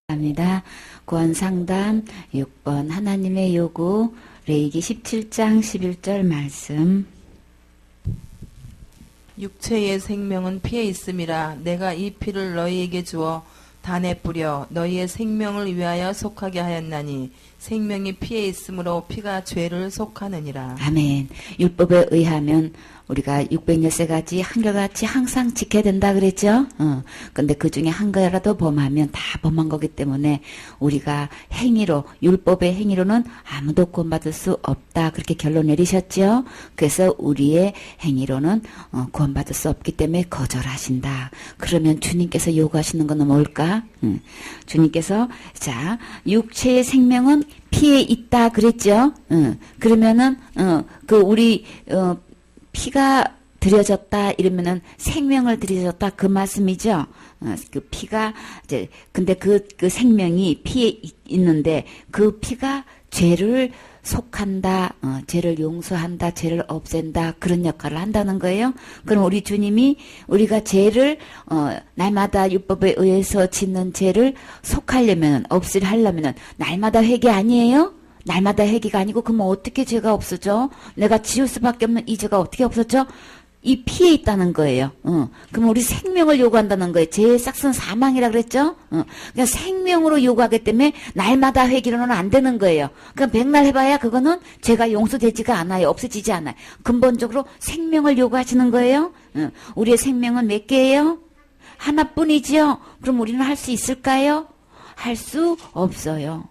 합니다. 구원상담 6번 하나님의 요구 레위기 17장 11절 말씀. 육체의 생명은 피에 있음이라. 내가 이 피를 너희에게 주어 단에 뿌려 너희의 생명을 위하여 속하게 하였나니 생명이 피에 있으므로 피가 죄를 속하느니라. 아멘. 율법에 의하면 우리가 600여세가지 한결같이 항상 지켜야 된다 그랬죠? 근데 그 중에 한 거라도 범하면 다 범한 거기 때문에 우리가 행위로, 율법의 행위로는 아무도 구원받을 수 없다. 그렇게 결론 내리셨죠? 그래서 우리의 행위로는 구원받을 수 없기 때문에 거절하신다. 그러면 주님께서 요구하시는 건 뭘까? 주님께서, 자, 육체의 생명은 피에 있다 그랬죠? 그러면은, 피가 드려졌다 이러면은 생명을 드려졌다 그 말씀이죠. 그 피가 이제 근데 그 생명이 피에 있는데 그 피가 죄를 속한다, 죄를 용서한다, 죄를 없앤다 그런 역할을 한다는 거예요. 그럼 우리 주님이 우리가 죄를 날마다 율법에 의해서 짓는 죄를 속하려면 없애려 하려면은 날마다 회개 아니에요? 날마다 회개가 아니고 그러면 어떻게 죄가 없어져? 내가 지을 수밖에 없는 이 죄가 어떻게 없어져? 이 피에 있다는 거예요. 그럼 우리 생명을 요구한다는 거예요. 죄의 싹은 사망이라 그랬죠? 그러니까 생명으로 요구하기 때문에 날마다 회개로는 안 되는 거예요. 그럼 백날 해봐야 그거는 죄가 용서되지가 않아요. 없어지지 않아요. 근본적으로 생명을 요구하시는 거예요. 우리의 생명은 몇 개예요? 하나뿐이지요. 그럼 우리는 할 수 있을까요? 할 수 없어요.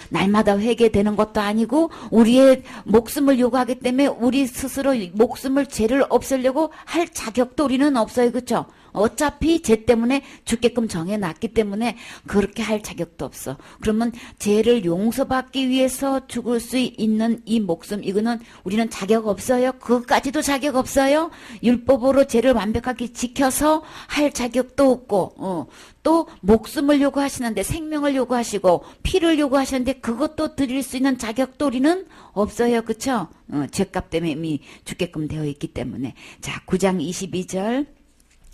날마다 회개되는 것도 아니고 우리의 목숨을 요구하기 때문에 우리 스스로 목숨을 죄를 없애려고 할 자격도 우리는 없어요. 그렇죠? 어차피 죄 때문에 죽게끔 정해놨기 때문에 그렇게 할 자격도 없어. 그러면 죄를 용서받기 위해서 죽을 수 있는 이 목숨, 이거는 우리는 자격 없어요. 그것까지도 자격 없어요. 율법으로 죄를 완벽하게 지켜서 할 자격도 없고 또 목숨을 요구하시는데 생명을 요구하시고 피를 요구하시는데 그것도 드릴 수 있는 자격도 우리는 없어요. 그쵸? 죄값 때문에 이미 죽게끔 되어 있기 때문에. 자, 9장 22절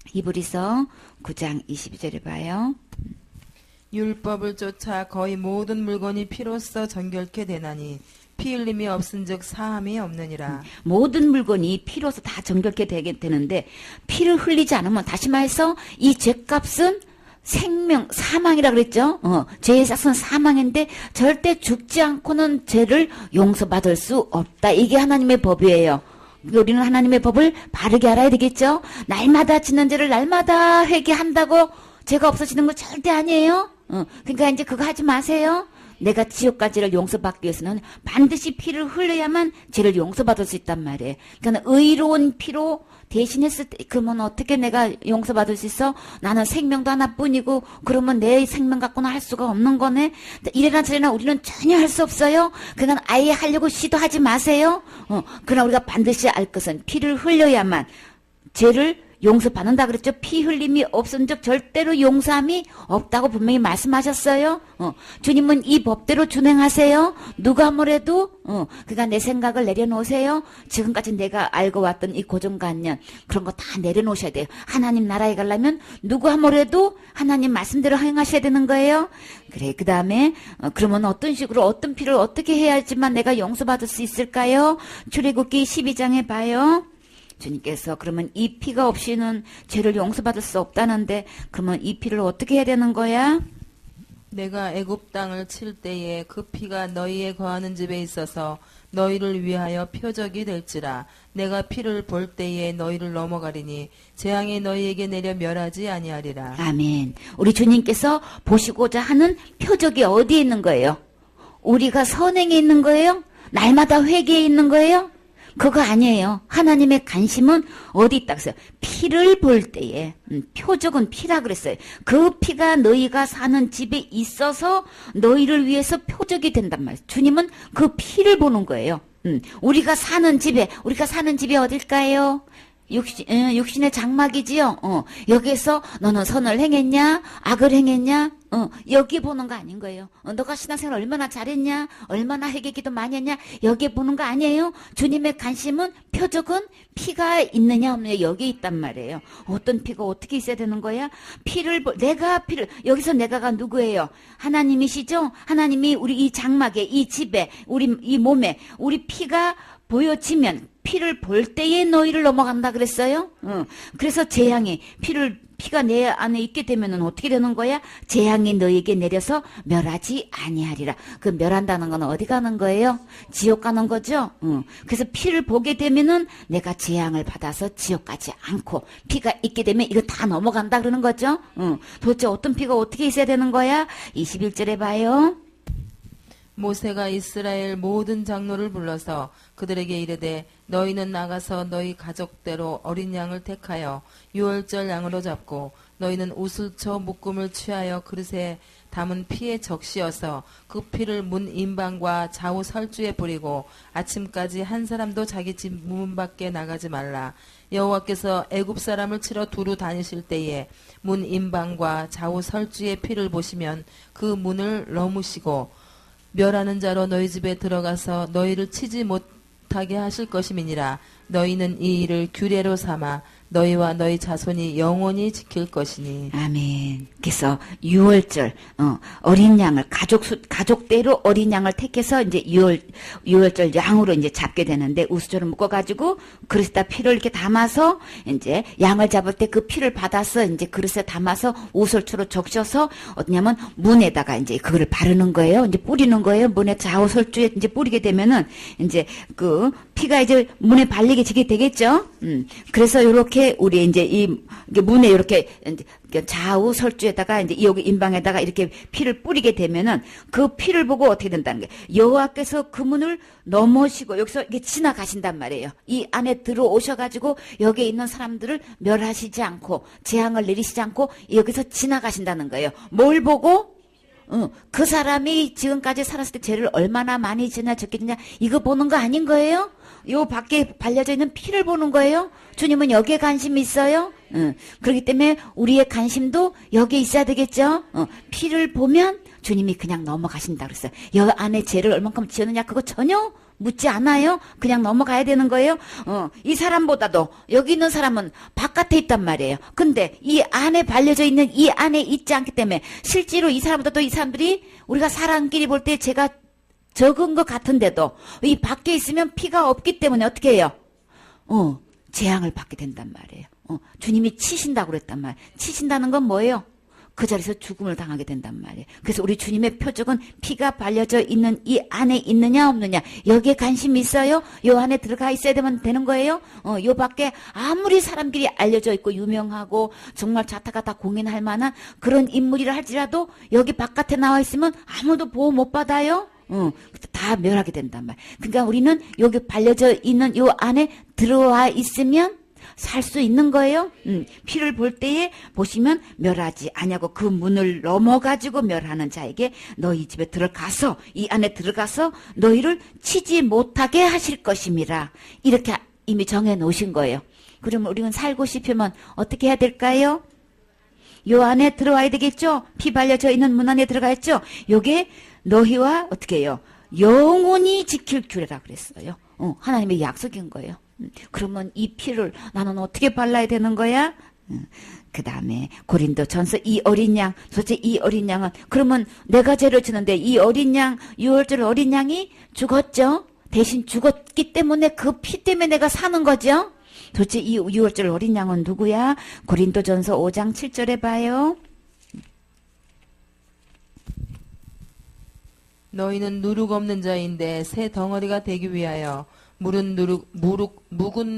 히브리서 9장 22절에 봐요. 율법을 쫓아 거의 모든 물건이 피로써 정결케 되나니 피 흘림이 없은즉 사함이 없느니라. 모든 물건이 피로서 다 정결케 되는데 피를 흘리지 않으면 다시 말해서 이 죄값은 생명, 사망이라 그랬죠? 죄의 싹은 사망인데 절대 죽지 않고는 죄를 용서받을 수 없다. 이게 하나님의 법이에요. 우리는 하나님의 법을 바르게 알아야 되겠죠? 날마다 짓는 죄를 날마다 회개한다고 죄가 없어지는 거 절대 아니에요. 그러니까 이제 그거 하지 마세요. 내가 지옥까지를 용서받기 위해서는 반드시 피를 흘려야만 죄를 용서받을 수 있단 말이에요. 그러니까 의로운 피로 대신했을 때 그러면 어떻게 내가 용서받을 수 있어? 나는 생명도 하나뿐이고 그러면 내 생명 갖고는 할 수가 없는 거네. 이래나 저래나 우리는 전혀 할 수 없어요. 그러니까 아예 하려고 시도하지 마세요. 그러나 우리가 반드시 알 것은 피를 흘려야만 죄를 용서받는다 그랬죠. 피 흘림이 없은 적 절대로 용서함이 없다고 분명히 말씀하셨어요. 주님은 이 법대로 준행하세요. 누가 뭐래도 그가 내 생각을 내려놓으세요. 지금까지 내가 알고 왔던 이 고정관념 그런 거 다 내려놓으셔야 돼요. 하나님 나라에 가려면 누가 뭐래도 하나님 말씀대로 행하셔야 되는 거예요. 그래, 그 다음에 그러면 어떤 식으로 어떤 피를 어떻게 해야지만 내가 용서받을 수 있을까요? 출애굽기 12장에 봐요. 주님께서 그러면 이 피가 없이는 죄를 용서받을 수 없다는데 그러면 이 피를 어떻게 해야 되는 거야? 내가 애굽 땅을 칠 때에 그 피가 너희의 거하는 집에 있어서 너희를 위하여 표적이 될지라. 내가 피를 볼 때에 너희를 넘어가리니 재앙이 너희에게 내려 멸하지 아니하리라. 아멘. 우리 주님께서 보시고자 하는 표적이 어디에 있는 거예요? 우리가 선행에 있는 거예요? 날마다 회개에 있는 거예요? 그거 아니에요. 하나님의 관심은 어디 있다 그랬어요? 피를 볼 때에 표적은 피라 그랬어요. 그 피가 너희가 사는 집에 있어서 너희를 위해서 표적이 된단 말이에요. 주님은 그 피를 보는 거예요. 우리가 사는 집이 어딜까요? 육신의 장막이지요. 여기에서 너는 선을 행했냐? 악을 행했냐? 여기 보는 거 아닌 거예요. 너가 신앙생활 얼마나 잘했냐, 얼마나 회개기도 많이 했냐, 여기에 보는 거 아니에요. 주님의 관심은, 표적은 피가 있느냐 없느냐 여기에 있단 말이에요. 어떤 피가 어떻게 있어야 되는 거야? 여기서 내가가 누구예요? 하나님이시죠? 하나님이 우리 이 장막에, 이 집에, 우리 이 몸에, 우리 피가 보여지면, 피를 볼 때에 너희를 넘어간다 그랬어요? 그래서 재앙이, 피가 내 안에 있게 되면은 어떻게 되는 거야? 재앙이 너희에게 내려서 멸하지 아니하리라. 그 멸한다는 건 어디 가는 거예요? 지옥 가는 거죠? 그래서 피를 보게 되면은 내가 재앙을 받아서 지옥 가지 않고, 피가 있게 되면 이거 다 넘어간다 그러는 거죠? 도대체 어떤 피가 어떻게 있어야 되는 거야? 21절에 봐요. 모세가 이스라엘 모든 장로를 불러서 그들에게 이르되 너희는 나가서 너희 가족대로 어린 양을 택하여 유월절 양으로 잡고 너희는 우슬초 묶음을 취하여 그릇에 담은 피에 적시어서 그 피를 문 임방과 좌우 설주에 뿌리고 아침까지 한 사람도 자기 집 문 밖에 나가지 말라. 여호와께서 애굽 사람을 치러 두루 다니실 때에 문 임방과 좌우 설주의 피를 보시면 그 문을 넘으시고 멸하는 자로 너희 집에 들어가서 너희를 치지 못하게 하실 것임이니라. 너희는 이 일을 규례로 삼아 너희와 너희 자손이 영원히 지킬 것이니. 아멘. 그래서 유월절 어린 양을 가족대로 어린 양을 택해서 이제 유월절 양으로 이제 잡게 되는데, 우수초를 묶어 가지고 그릇에다 피를 이렇게 담아서 이제 양을 잡을 때 그 피를 받아서 이제 그릇에 담아서 우설초로 적셔서 어떠냐면 문에다가 이제 그거를 바르는 거예요. 이제 뿌리는 거예요. 문에 좌우 설주에 이제 뿌리게 되면은 이제 그 피가 이제 문에 발리게 지게 되겠죠. 그래서 요렇게 우리 이제 이게 문에 이렇게 좌우 설주에다가 이제 여기 임방에다가 이렇게 피를 뿌리게 되면은 그 피를 보고 어떻게 된다는 거예요. 여호와께서 그 문을 넘으시고 여기서 이게 지나가신단 말이에요. 이 안에 들어오셔가지고 여기에 있는 사람들을 멸하시지 않고 재앙을 내리시지 않고 여기서 지나가신다는 거예요. 뭘 보고? 그 사람이 지금까지 살았을 때 죄를 얼마나 많이 지나 적겠냐 이거 보는 거 아닌 거예요? 요 밖에 발려져 있는 피를 보는 거예요? 주님은 여기에 관심이 있어요? 그렇기 때문에 우리의 관심도 여기에 있어야 되겠죠? 피를 보면 주님이 그냥 넘어가신다 그랬어요. 여 안에 죄를 얼만큼 지었느냐 그거 전혀 묻지 않아요. 그냥 넘어가야 되는 거예요. 이 사람보다도 여기 있는 사람은 바깥에 있단 말이에요. 근데 이 안에 발려져 있는 이 안에 있지 않기 때문에 실제로 이 사람보다도 이 사람들이 우리가 사람끼리 볼 때 제가 적은 것 같은데도 이 밖에 있으면 피가 없기 때문에 어떻게 해요? 재앙을 받게 된단 말이에요. 주님이 치신다고 그랬단 말이에요. 치신다는 건 뭐예요? 그 자리에서 죽음을 당하게 된단 말이에요. 그래서 우리 주님의 표적은 피가 발려져 있는 이 안에 있느냐 없느냐 여기에 관심이 있어요? 요 안에 들어가 있어야 되는 거예요? 요 밖에 아무리 사람끼리 알려져 있고 유명하고 정말 자타가 다 공인할 만한 그런 인물이라 할지라도 여기 바깥에 나와 있으면 아무도 보호 못 받아요? 다 멸하게 된단 말이에요. 그러니까 우리는 여기 발려져 있는 요 안에 들어와 있으면 살 수 있는 거예요. 피를 볼 때에 보시면 멸하지 아니하고 그 문을 넘어가지고 멸하는 자에게 너희 집에 들어가서 이 안에 들어가서 너희를 치지 못하게 하실 것임이라. 이렇게 이미 정해 놓으신 거예요. 그러면 우리는 살고 싶으면 어떻게 해야 될까요? 요 안에 들어와야 되겠죠? 피 발려져 있는 문 안에 들어가야죠? 요게 너희와 어떻게 해요? 영원히 지킬 규례라 그랬어요. 하나님의 약속인 거예요. 그러면 이 피를 나는 어떻게 발라야 되는 거야? 그 다음에 고린도전서 이 어린 양, 도대체 이 어린 양은 그러면 내가 죄를 지는데 이 어린 양, 유월절 어린 양이 죽었죠? 대신 죽었기 때문에 그 피 때문에 내가 사는 거죠? 도대체 이 유월절 어린 양은 누구야? 고린도전서 5장 7절에 봐요. 너희는 누룩 없는 자인데 새 덩어리가 되기 위하여 묵은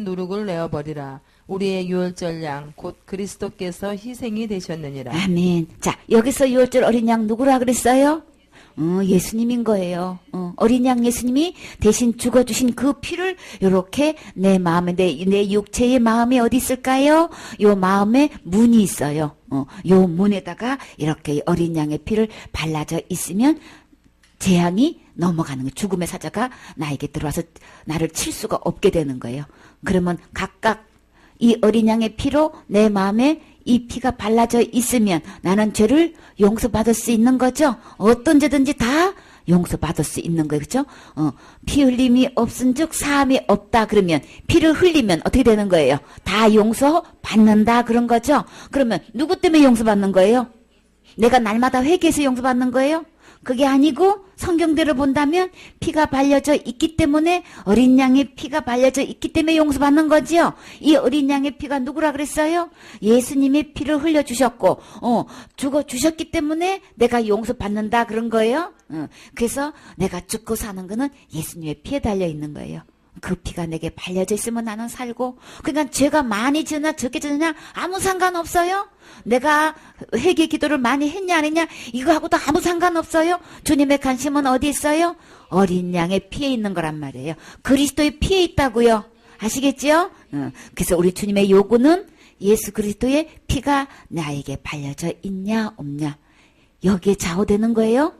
누룩을 내어버리라. 우리의 유월절 양 곧 그리스도께서 희생이 되셨느니라. 아멘. 자, 여기서 유월절 어린 양 누구라 그랬어요? 예수님인 거예요. 어린 양 예수님이 대신 죽어주신 그 피를 요렇게 내 마음에 내 육체의 마음이 어디 있을까요? 요 마음에 문이 있어요. 요 문에다가 이렇게 어린 양의 피를 발라져 있으면 재앙이 넘어가는 거예요. 죽음의 사자가 나에게 들어와서 나를 칠 수가 없게 되는 거예요. 그러면 각각 이 어린 양의 피로 내 마음에 이 피가 발라져 있으면 나는 죄를 용서받을 수 있는 거죠. 어떤 죄든지 다 용서받을 수 있는 거예요. 그렇죠? 피 흘림이 없은즉 사함이 없다 그러면 피를 흘리면 어떻게 되는 거예요? 다 용서받는다 그런 거죠. 그러면 누구 때문에 용서받는 거예요? 내가 날마다 회개해서 용서받는 거예요? 그게 아니고 성경대로 본다면 피가 발려져 있기 때문에 어린 양의 피가 발려져 있기 때문에 용서받는 거지요. 이 어린 양의 피가 누구라 그랬어요? 예수님의 피를 흘려주셨고 죽어주셨기 때문에 내가 용서받는다 그런 거예요. 그래서 내가 죽고 사는 거는 예수님의 피에 달려있는 거예요. 그 피가 내게 발려져 있으면 나는 살고, 그러니까 죄가 많이 지느냐 적게 지느냐 아무 상관없어요. 내가 회개 기도를 많이 했냐 안 했냐 이거하고도 아무 상관없어요. 주님의 관심은 어디 있어요? 어린 양의 피에 있는 거란 말이에요. 그리스도의 피에 있다고요. 아시겠지요? 그래서 우리 주님의 요구는 예수 그리스도의 피가 나에게 발려져 있냐 없냐 여기에 좌우되는 거예요.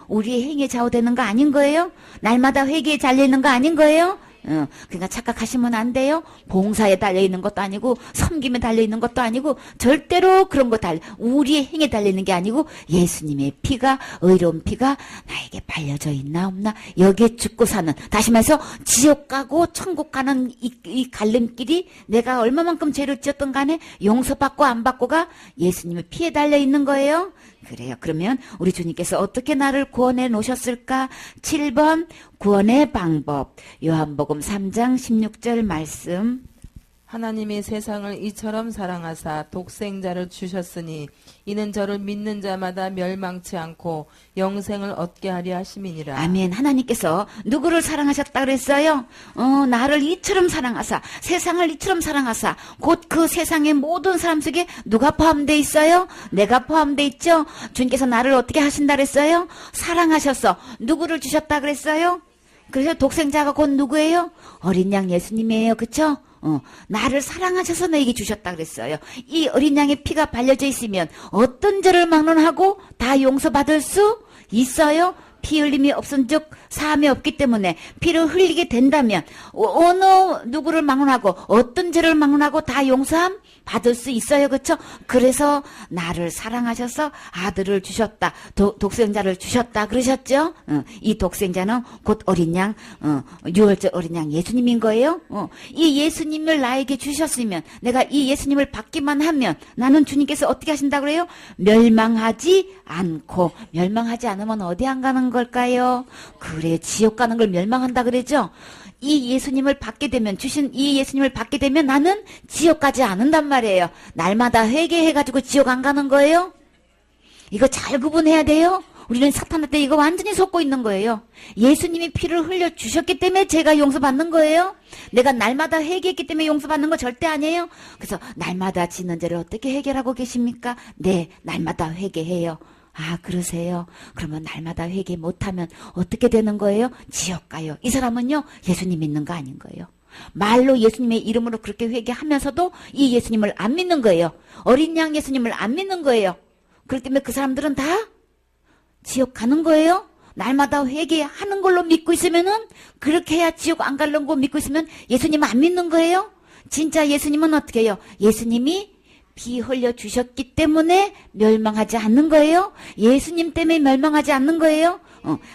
우리의 행위에 좌우되는 거 아닌 거예요? 날마다 회개에 달려있는 거 아닌 거예요? 그러니까 착각하시면 안 돼요. 봉사에 달려있는 것도 아니고 섬김에 달려있는 것도 아니고 절대로 그런 거 우리의 행위에 달려있는 게 아니고 예수님의 피가 의로운 피가 나에게 발려져 있나 없나 여기에 죽고 사는, 다시 말해서 지옥 가고 천국 가는 이 갈림길이 내가 얼마만큼 죄를 지었던 간에 용서받고 안 받고가 예수님의 피에 달려있는 거예요. 그래요. 그러면 우리 주님께서 어떻게 나를 구원해 놓으셨을까? 7번 구원의 방법. 요한복음 3장 16절 말씀. 하나님이 세상을 이처럼 사랑하사 독생자를 주셨으니 이는 저를 믿는 자마다 멸망치 않고 영생을 얻게 하려 하심이니라. 아멘. 하나님께서 누구를 사랑하셨다 그랬어요? 나를 이처럼 사랑하사, 세상을 이처럼 사랑하사, 곧 그 세상의 모든 사람 속에 누가 포함되어 있어요? 내가 포함되어 있죠? 주님께서 나를 어떻게 하신다 그랬어요? 사랑하셔서 누구를 주셨다 그랬어요? 그래서 독생자가 곧 누구예요? 어린 양 예수님이에요. 그쵸? 나를 사랑하셔서 내게 주셨다 그랬어요. 이 어린 양의 피가 발려져 있으면 어떤 죄를 막론하고 다 용서받을 수 있어요. 피 흘림이 없은즉 사함이 없기 때문에 피를 흘리게 된다면 어느 누구를 막론하고 어떤 죄를 막론하고 다 용서함 받을 수 있어요. 그렇죠? 그래서 나를 사랑하셔서 아들을 주셨다. 독생자를 주셨다 그러셨죠? 이 독생자는 곧 어린 양, 유월절 어린 양 예수님인 거예요. 이 예수님을 나에게 주셨으면 내가 이 예수님을 받기만 하면 나는 주님께서 어떻게 하신다 그래요? 멸망하지 않고, 멸망하지 않으면 어디 안 가는 걸까요? 그래, 지옥 가는 걸 멸망한다 그러죠? 이 예수님을 받게 되면, 주신 이 예수님을 받게 되면 나는 지옥 가지 않는단 말이에요. 날마다 회개해가지고 지옥 안 가는 거예요? 이거 잘 구분해야 돼요. 우리는 사탄한테 이거 완전히 속고 있는 거예요. 예수님이 피를 흘려주셨기 때문에 제가 용서받는 거예요. 내가 날마다 회개했기 때문에 용서받는 거 절대 아니에요. 그래서 날마다 지는 죄를 어떻게 해결하고 계십니까? 네, 날마다 회개해요. 아, 그러세요? 그러면 날마다 회개 못하면 어떻게 되는 거예요? 지옥 가요. 이 사람은요, 예수님 믿는 거 아닌 거예요. 말로 예수님의 이름으로 그렇게 회개하면서도 이 예수님을 안 믿는 거예요. 어린 양 예수님을 안 믿는 거예요. 그렇기 때문에 그 사람들은 다 지옥 가는 거예요. 날마다 회개하는 걸로 믿고 있으면은, 그렇게 해야 지옥 안 가는 거 믿고 있으면 예수님 안 믿는 거예요. 진짜 예수님은 어떻게 해요? 예수님이 피 흘려 주셨기 때문에 멸망하지 않는 거예요. 예수님 때문에 멸망하지 않는 거예요.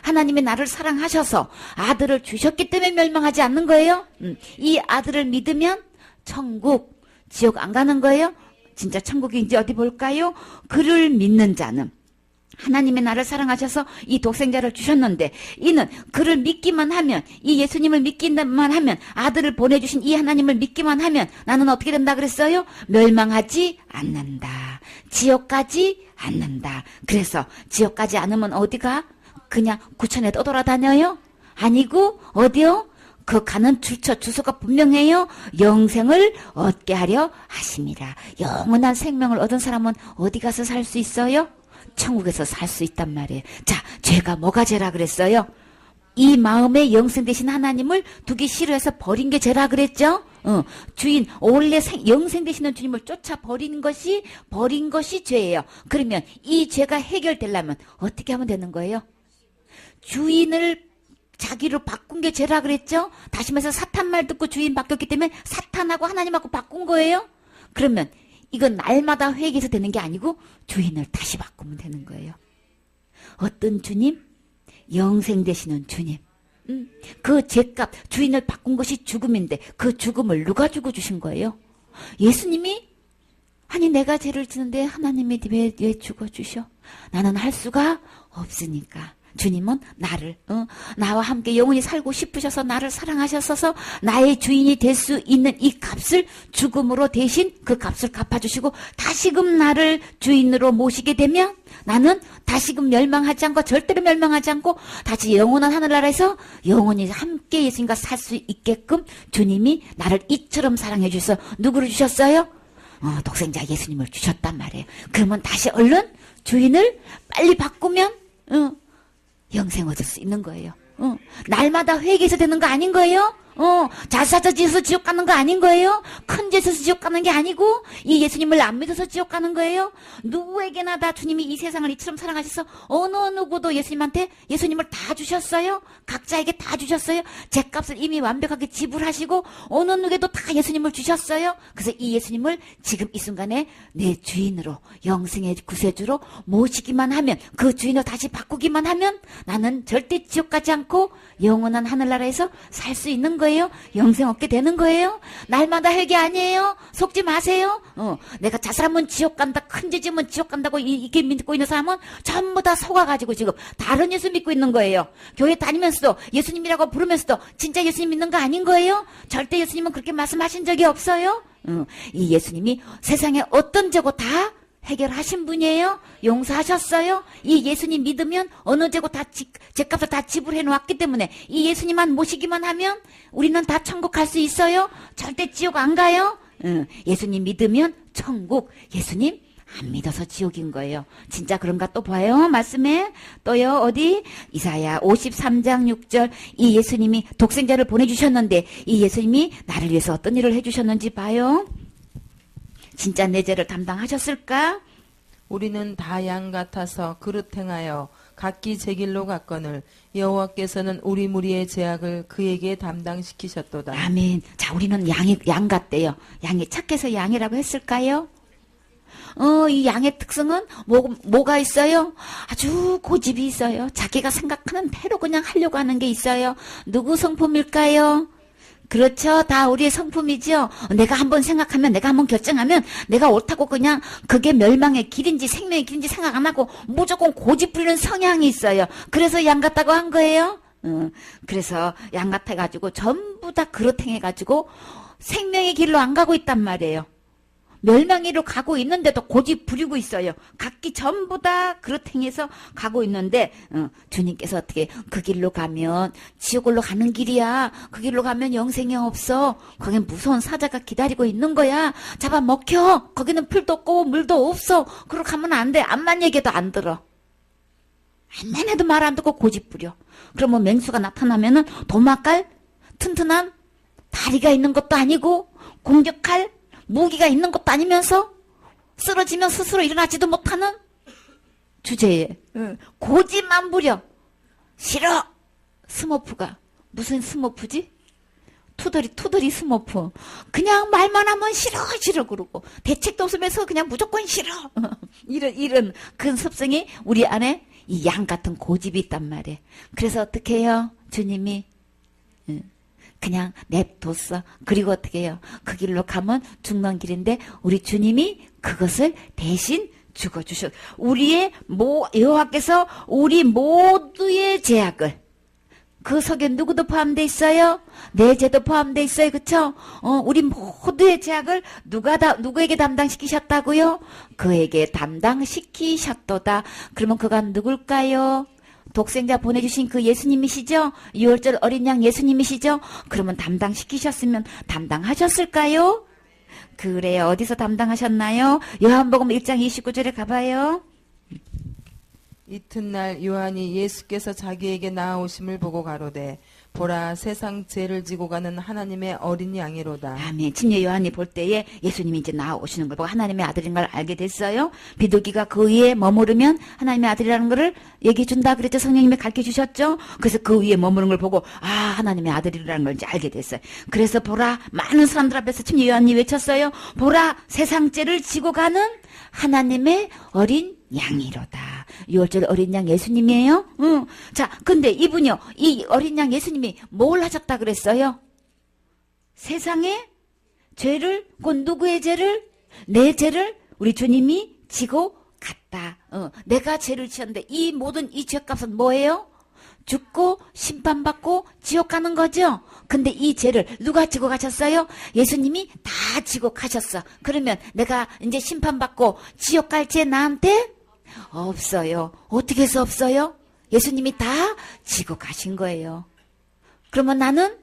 하나님이 나를 사랑하셔서 아들을 주셨기 때문에 멸망하지 않는 거예요. 이 아들을 믿으면 천국, 지옥 안 가는 거예요. 진짜 천국인지 어디 볼까요? 그를 믿는 자는, 하나님이 나를 사랑하셔서 이 독생자를 주셨는데, 이는 그를 믿기만 하면, 이 예수님을 믿기만 하면, 아들을 보내주신 이 하나님을 믿기만 하면 나는 어떻게 된다 그랬어요? 멸망하지 않는다. 지옥 가지 않는다. 그래서 지옥 가지 않으면 어디가? 그냥 구천에 떠돌아다녀요? 아니고 어디요? 그 가는 주소가 분명해요. 영생을 얻게 하려 하심이라. 영원한 생명을 얻은 사람은 어디 가서 살 수 있어요? 천국에서 살 수 있단 말이에요. 자, 죄가 뭐가 죄라 그랬어요? 이 마음에 영생 되신 하나님을 두기 싫어해서 버린 게 죄라 그랬죠? 주인, 원래 영생 되시는 주님을 쫓아 버린 것이 죄예요. 그러면 이 죄가 해결되려면 어떻게 하면 되는 거예요? 주인을 자기로 바꾼 게 죄라 그랬죠? 다시 말해서 사탄 말 듣고 주인 바뀌었기 때문에 사탄하고 하나님하고 바꾼 거예요? 그러면 이건 날마다 회개해서 되는 게 아니고 주인을 다시 바꾸면 되는 거예요. 어떤 주님? 영생 되시는 주님. 그 죄값, 주인을 바꾼 것이 죽음인데 그 죽음을 누가 주고 주신 거예요? 예수님이? 아니 내가 죄를 지는데 하나님이 왜 죽어주셔? 나는 할 수가 없으니까. 주님은 나를 나와 함께 영원히 살고 싶으셔서 나를 사랑하셨어서 나의 주인이 될 수 있는 이 값을 죽음으로 대신 그 값을 갚아주시고 다시금 나를 주인으로 모시게 되면 나는 다시금 멸망하지 않고 절대로 멸망하지 않고 다시 영원한 하늘나라에서 영원히 함께 예수님과 살 수 있게끔 주님이 나를 이처럼 사랑해 주셔서 누구를 주셨어요? 독생자 예수님을 주셨단 말이에요. 그러면 다시 얼른 주인을 빨리 바꾸면 영생 얻을 수 있는 거예요. 날마다 회개해서 되는 거 아닌 거예요? 자사자지에서 지옥 가는 거 아닌 거예요? 큰 죄에서 지옥 가는 게 아니고 이 예수님을 안 믿어서 지옥 가는 거예요? 누구에게나 다 주님이 이 세상을 이처럼 사랑하셔서 어느 누구도 예수님한테 예수님을 다 주셨어요? 각자에게 다 주셨어요? 죄값을 이미 완벽하게 지불하시고 어느 누구에도 다 예수님을 주셨어요? 그래서 이 예수님을 지금 이 순간에 내 주인으로 영생의 구세주로 모시기만 하면 그 주인을 다시 바꾸기만 하면 나는 절대 지옥 가지 않고 영원한 하늘나라에서 살 수 있는 거예요. 영생 얻게 되는 거예요. 날마다 회개 아니에요. 속지 마세요. 내가 자살하면 지옥 간다, 큰 죄 지으면 지옥 간다고 이게 믿고 있는 사람은 전부 다 속아가지고 지금 다른 예수 믿고 있는 거예요. 교회 다니면서도 예수님이라고 부르면서도 진짜 예수님 믿는 거 아닌 거예요. 절대 예수님은 그렇게 말씀하신 적이 없어요. 이 예수님이 세상에 어떤 죄고 다 해결하신 분이에요. 용서하셨어요. 이 예수님 믿으면 어느 죄고 다 죄값을 다 지불해 놓았기 때문에 이 예수님만 모시기만 하면 우리는 다 천국 갈 수 있어요. 절대 지옥 안 가요. 예수님 믿으면 천국, 예수님 안 믿어서 지옥인 거예요. 진짜 그런가 또 봐요. 말씀에 또요. 어디? 이사야 53장 6절. 이 예수님이 독생자를 보내주셨는데 이 예수님이 나를 위해서 어떤 일을 해주셨는지 봐요. 진짜 내 죄를 담당하셨을까? 우리는 다 양 같아서 그릇 행하여 각기 제 길로 갔거늘 여호와께서는 우리 무리의 죄악을 그에게 담당시키셨도다. 아멘. 자, 우리는 양 같대요. 양이 착해서 양이라고 했을까요? 이 양의 특성은 뭐가 있어요? 아주 고집이 있어요. 자기가 생각하는 대로 그냥 하려고 하는 게 있어요. 누구 성품일까요? 그렇죠. 다 우리의 성품이죠. 내가 한번 생각하면, 내가 한번 결정하면, 내가 옳다고 그냥 그게 멸망의 길인지 생명의 길인지 생각 안 하고 무조건 고집 부리는 성향이 있어요. 그래서 양 같다고 한 거예요. 그래서 양 같아가지고 전부 다 그렇행해가지고 생명의 길로 안 가고 있단 말이에요. 멸망이로 가고 있는데도 고집 부리고 있어요. 각기 전부 다 그렇행해서 가고 있는데 주님께서 어떻게 그 길로 가면 지옥으로 가는 길이야. 그 길로 가면 영생이 없어. 거긴 무서운 사자가 기다리고 있는 거야. 잡아먹혀. 거기는 풀도 없고 물도 없어. 그러고 가면 안 돼. 암만 얘기해도 안 들어. 암만 해도 말 안 듣고 고집 부려. 그러면 맹수가 나타나면은 도마깔 튼튼한 다리가 있는 것도 아니고 공격할 무기가 있는 것도 아니면서 쓰러지면 스스로 일어나지도 못하는 주제에 고집만 부려. 싫어. 스머프가 무슨 스머프지? 투덜이 스머프. 그냥 말만 하면 싫어 그러고 대책도 없으면서 그냥 무조건 싫어. 이런 그 습성이 우리 안에 이 양 같은 고집이 있단 말이에요. 그래서 어떻게 해요? 주님이 그냥 냅뒀어. 그리고 어떻게 해요? 그 길로 가면 죽는 길인데 우리 주님이 그것을 대신 죽어주셨. 우리의 여호와께서 우리 모두의 죄악을 그 속에 누구도 포함되어 있어요? 내 죄도 포함되어 있어요. 그쵸? 우리 모두의 죄악을 누구에게 담당시키셨다고요? 그에게 담당시키셨도다. 그러면 그가 누굴까요? 독생자 보내주신 그 예수님이시죠? 6월절 어린 양 예수님이시죠? 그러면 담당시키셨으면 담당하셨을까요? 그래요. 어디서 담당하셨나요? 요한복음 1장 29절에 가봐요. 이튿날 요한이 예수께서 자기에게 나아오심을 보고 가로되 보라 세상 죄를 지고 가는 하나님의 어린 양이로다. 아멘. 침례 요한이 볼 때에 예수님이 이제 나오시는 걸 보고 하나님의 아들인 걸 알게 됐어요. 비둘기가 그 위에 머무르면 하나님의 아들이라는 것을 얘기해 준다 그랬죠. 성령님이 가르쳐 주셨죠. 그래서 그 위에 머무르는 걸 보고 아 하나님의 아들이라는 걸 이제 알게 됐어요. 그래서 보라 많은 사람들 앞에서 침례 요한이 외쳤어요. 보라 세상 죄를 지고 가는 하나님의 어린 양이로다. 6월절 어린 양 예수님이에요. 자, 근데 이분이요. 이 어린 양 예수님이 뭘 하셨다 그랬어요? 세상의 죄를, 곧 누구의 죄를? 내 죄를 우리 주님이 지고 갔다. 내가 죄를 지었는데 이 모든 이 죄값은 뭐예요? 죽고 심판받고 지옥 가는 거죠. 근데 이 죄를 누가 지고 가셨어요? 예수님이 다 지고 가셨어. 그러면 내가 이제 심판받고 지옥 갈 죄 나한테 없어요. 어떻게 해서 없어요? 예수님이 다 지고 가신 거예요. 그러면 나는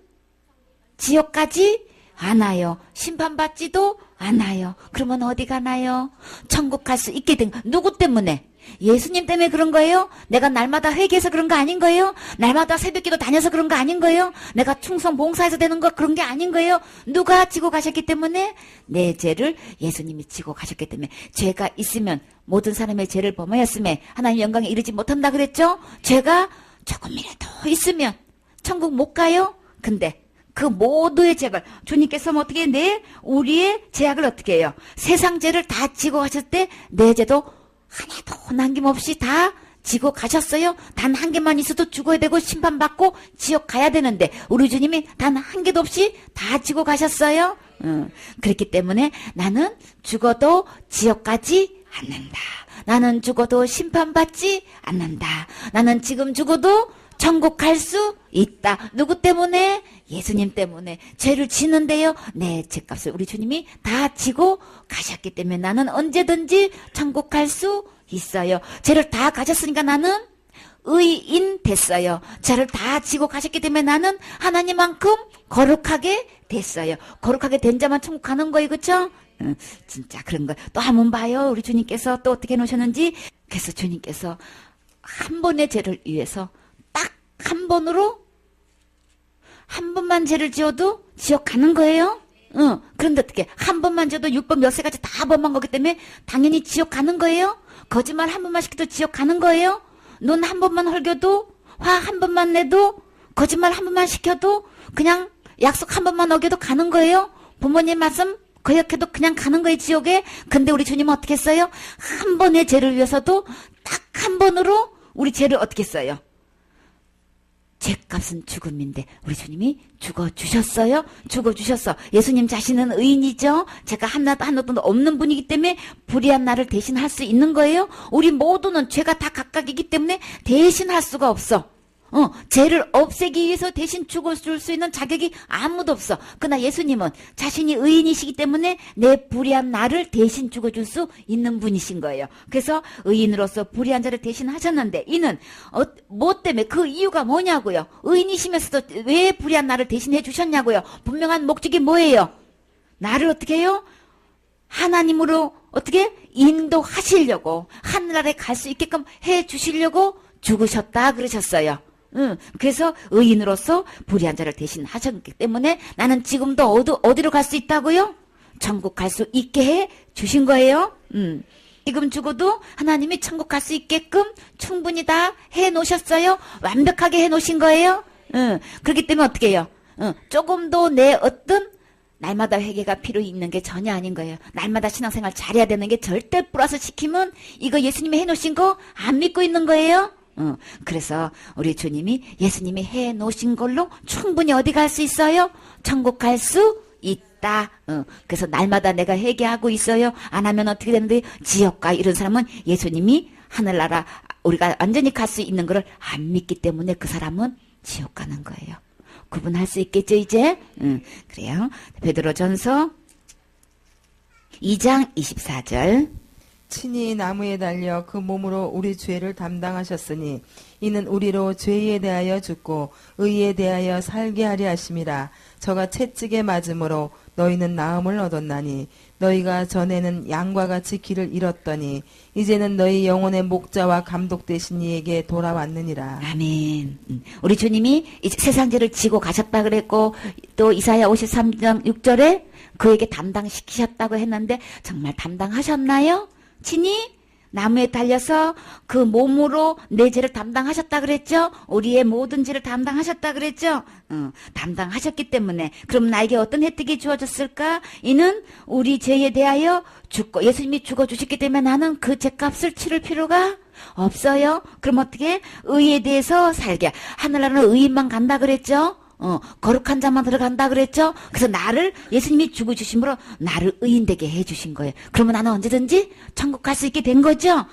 지옥 가지 않아요. 심판받지도 않아요. 그러면 어디 가나요? 천국 갈 수 있게 된 누구 때문에? 예수님 때문에 그런 거예요? 내가 날마다 회개해서 그런 거 아닌 거예요? 날마다 새벽기도 다녀서 그런 거 아닌 거예요? 내가 충성 봉사해서 되는 거 그런 게 아닌 거예요? 누가 지고 가셨기 때문에? 내 죄를 예수님이 지고 가셨기 때문에. 죄가 있으면 모든 사람의 죄를 범하였음에 하나님 영광에 이르지 못한다 그랬죠? 죄가 조금이라도 있으면 천국 못 가요? 근데 그 모두의 죄를 주님께서 어떻게 우리의 죄악을 어떻게 해요? 세상 죄를 다 지고 가셨을 때 내 죄도 하나도 남김없이 다 지고 가셨어요. 단 한 개만 있어도 죽어야 되고 심판받고 지옥 가야 되는데 우리 주님이 단 한 개도 없이 다 지고 가셨어요. 그렇기 때문에 나는 죽어도 지옥 가지 않는다. 나는 죽어도 심판받지 않는다. 나는 지금 죽어도 천국 갈 수 있다. 누구 때문에? 예수님 때문에. 죄를 지는데요. 내 죄값을 우리 주님이 다 지고 가셨기 때문에 나는 언제든지 천국 갈 수 있어요. 죄를 다 가졌으니까 나는 의인 됐어요. 죄를 다 지고 가셨기 때문에 나는 하나님만큼 거룩하게 됐어요. 거룩하게 된 자만 천국 가는 거예요. 그렇죠? 진짜 그런 거예요. 또 한번 봐요. 우리 주님께서 또 어떻게 해놓으셨는지. 그래서 주님께서 한 번의 죄를 위해서 딱 한 번으로 한 번만 죄를 지어도 지옥 가는 거예요. 그런데 어떻게 한 번만 지어도 6번 몇 세까지 다 범한 거기 때문에 당연히 지옥 가는 거예요. 거짓말 한 번만 시켜도 지옥 가는 거예요. 눈 한 번만 헐겨도 화 한 번만 내도 거짓말 한 번만 시켜도 그냥 약속 한 번만 어겨도 가는 거예요. 부모님 말씀 거역해도 그냥 가는 거예요, 지옥에. 근데 우리 주님은 어떻게 했어요? 한 번의 죄를 위해서도 딱 한 번으로 우리 죄를 어떻게 했어요? 죄값은 죽음인데 우리 주님이 죽어주셨어요? 죽어주셨어. 예수님 자신은 의인이죠? 제가 하나도 없는 분이기 때문에 불의한 나를 대신할 수 있는 거예요? 우리 모두는 죄가 다 각각이기 때문에 대신할 수가 없어. 죄를 없애기 위해서 대신 죽어줄 수 있는 자격이 아무도 없어. 그러나 예수님은 자신이 의인이시기 때문에 내 불의한 나를 대신 죽어줄 수 있는 분이신 거예요. 그래서 의인으로서 불의한 자를 대신 하셨는데 이는 뭐 때문에 그 이유가 뭐냐고요. 의인이시면서도 왜 불의한 나를 대신해 주셨냐고요. 분명한 목적이 뭐예요? 나를 어떻게 해요? 하나님으로 어떻게 인도하시려고 하늘나라에 갈 수 있게끔 해 주시려고 죽으셨다 그러셨어요. 그래서 의인으로서 불의한 자를 대신 하셨기 때문에 나는 지금도 어디로 갈 수 있다고요? 천국 갈 수 있게 해 주신 거예요. 지금 죽어도 하나님이 천국 갈 수 있게끔 충분히 다 해 놓으셨어요. 완벽하게 해 놓으신 거예요. 그렇기 때문에 어떻게 해요? 조금도 내 어떤 날마다 회개가 필요 있는 게 전혀 아닌 거예요. 날마다 신앙생활 잘해야 되는 게 절대 플러스 시키면 이거 예수님이 해놓으신 거 안 믿고 있는 거예요. 그래서 우리 주님이 예수님이 해놓으신 걸로 충분히 어디 갈 수 있어요? 천국 갈 수 있다. 그래서 날마다 내가 회개하고 있어요. 안 하면 어떻게 되는데 지옥 가. 이런 사람은 예수님이 하늘나라 우리가 완전히 갈 수 있는 거를 안 믿기 때문에 그 사람은 지옥 가는 거예요. 구분할 수 있겠죠 이제? 그래요. 베드로전서 2장 24절. 친히 나무에 달려 그 몸으로 우리 죄를 담당하셨으니 이는 우리로 죄에 대하여 죽고 의에 대하여 살게 하려 하심이라. 저가 채찍에 맞음으로 너희는 나음을 얻었나니 너희가 전에는 양과 같이 길을 잃었더니 이제는 너희 영혼의 목자와 감독 되신 이에게 돌아왔느니라. 아멘. 우리 주님이 이제 세상 죄를 지고 가셨다 그랬고 또 이사야 53장 6절에 그에게 담당시키셨다고 했는데 정말 담당하셨나요? 친히 나무에 달려서 그 몸으로 내 죄를 담당하셨다 그랬죠? 우리의 모든 죄를 담당하셨다 그랬죠? 담당하셨기 때문에 그럼 나에게 어떤 혜택이 주어졌을까? 이는 우리 죄에 대하여 죽고 예수님이 죽어주셨기 때문에 나는 그 죄값을 치를 필요가 없어요. 그럼 어떻게? 의에 대해서 살게. 하늘나라는 의인만 간다 그랬죠? 거룩한 자만 들어간다 그랬죠? 그래서 나를 예수님이 죽어주심으로 나를 의인되게 해주신 거예요. 그러면 나는 언제든지 천국 갈 수 있게 된 거죠?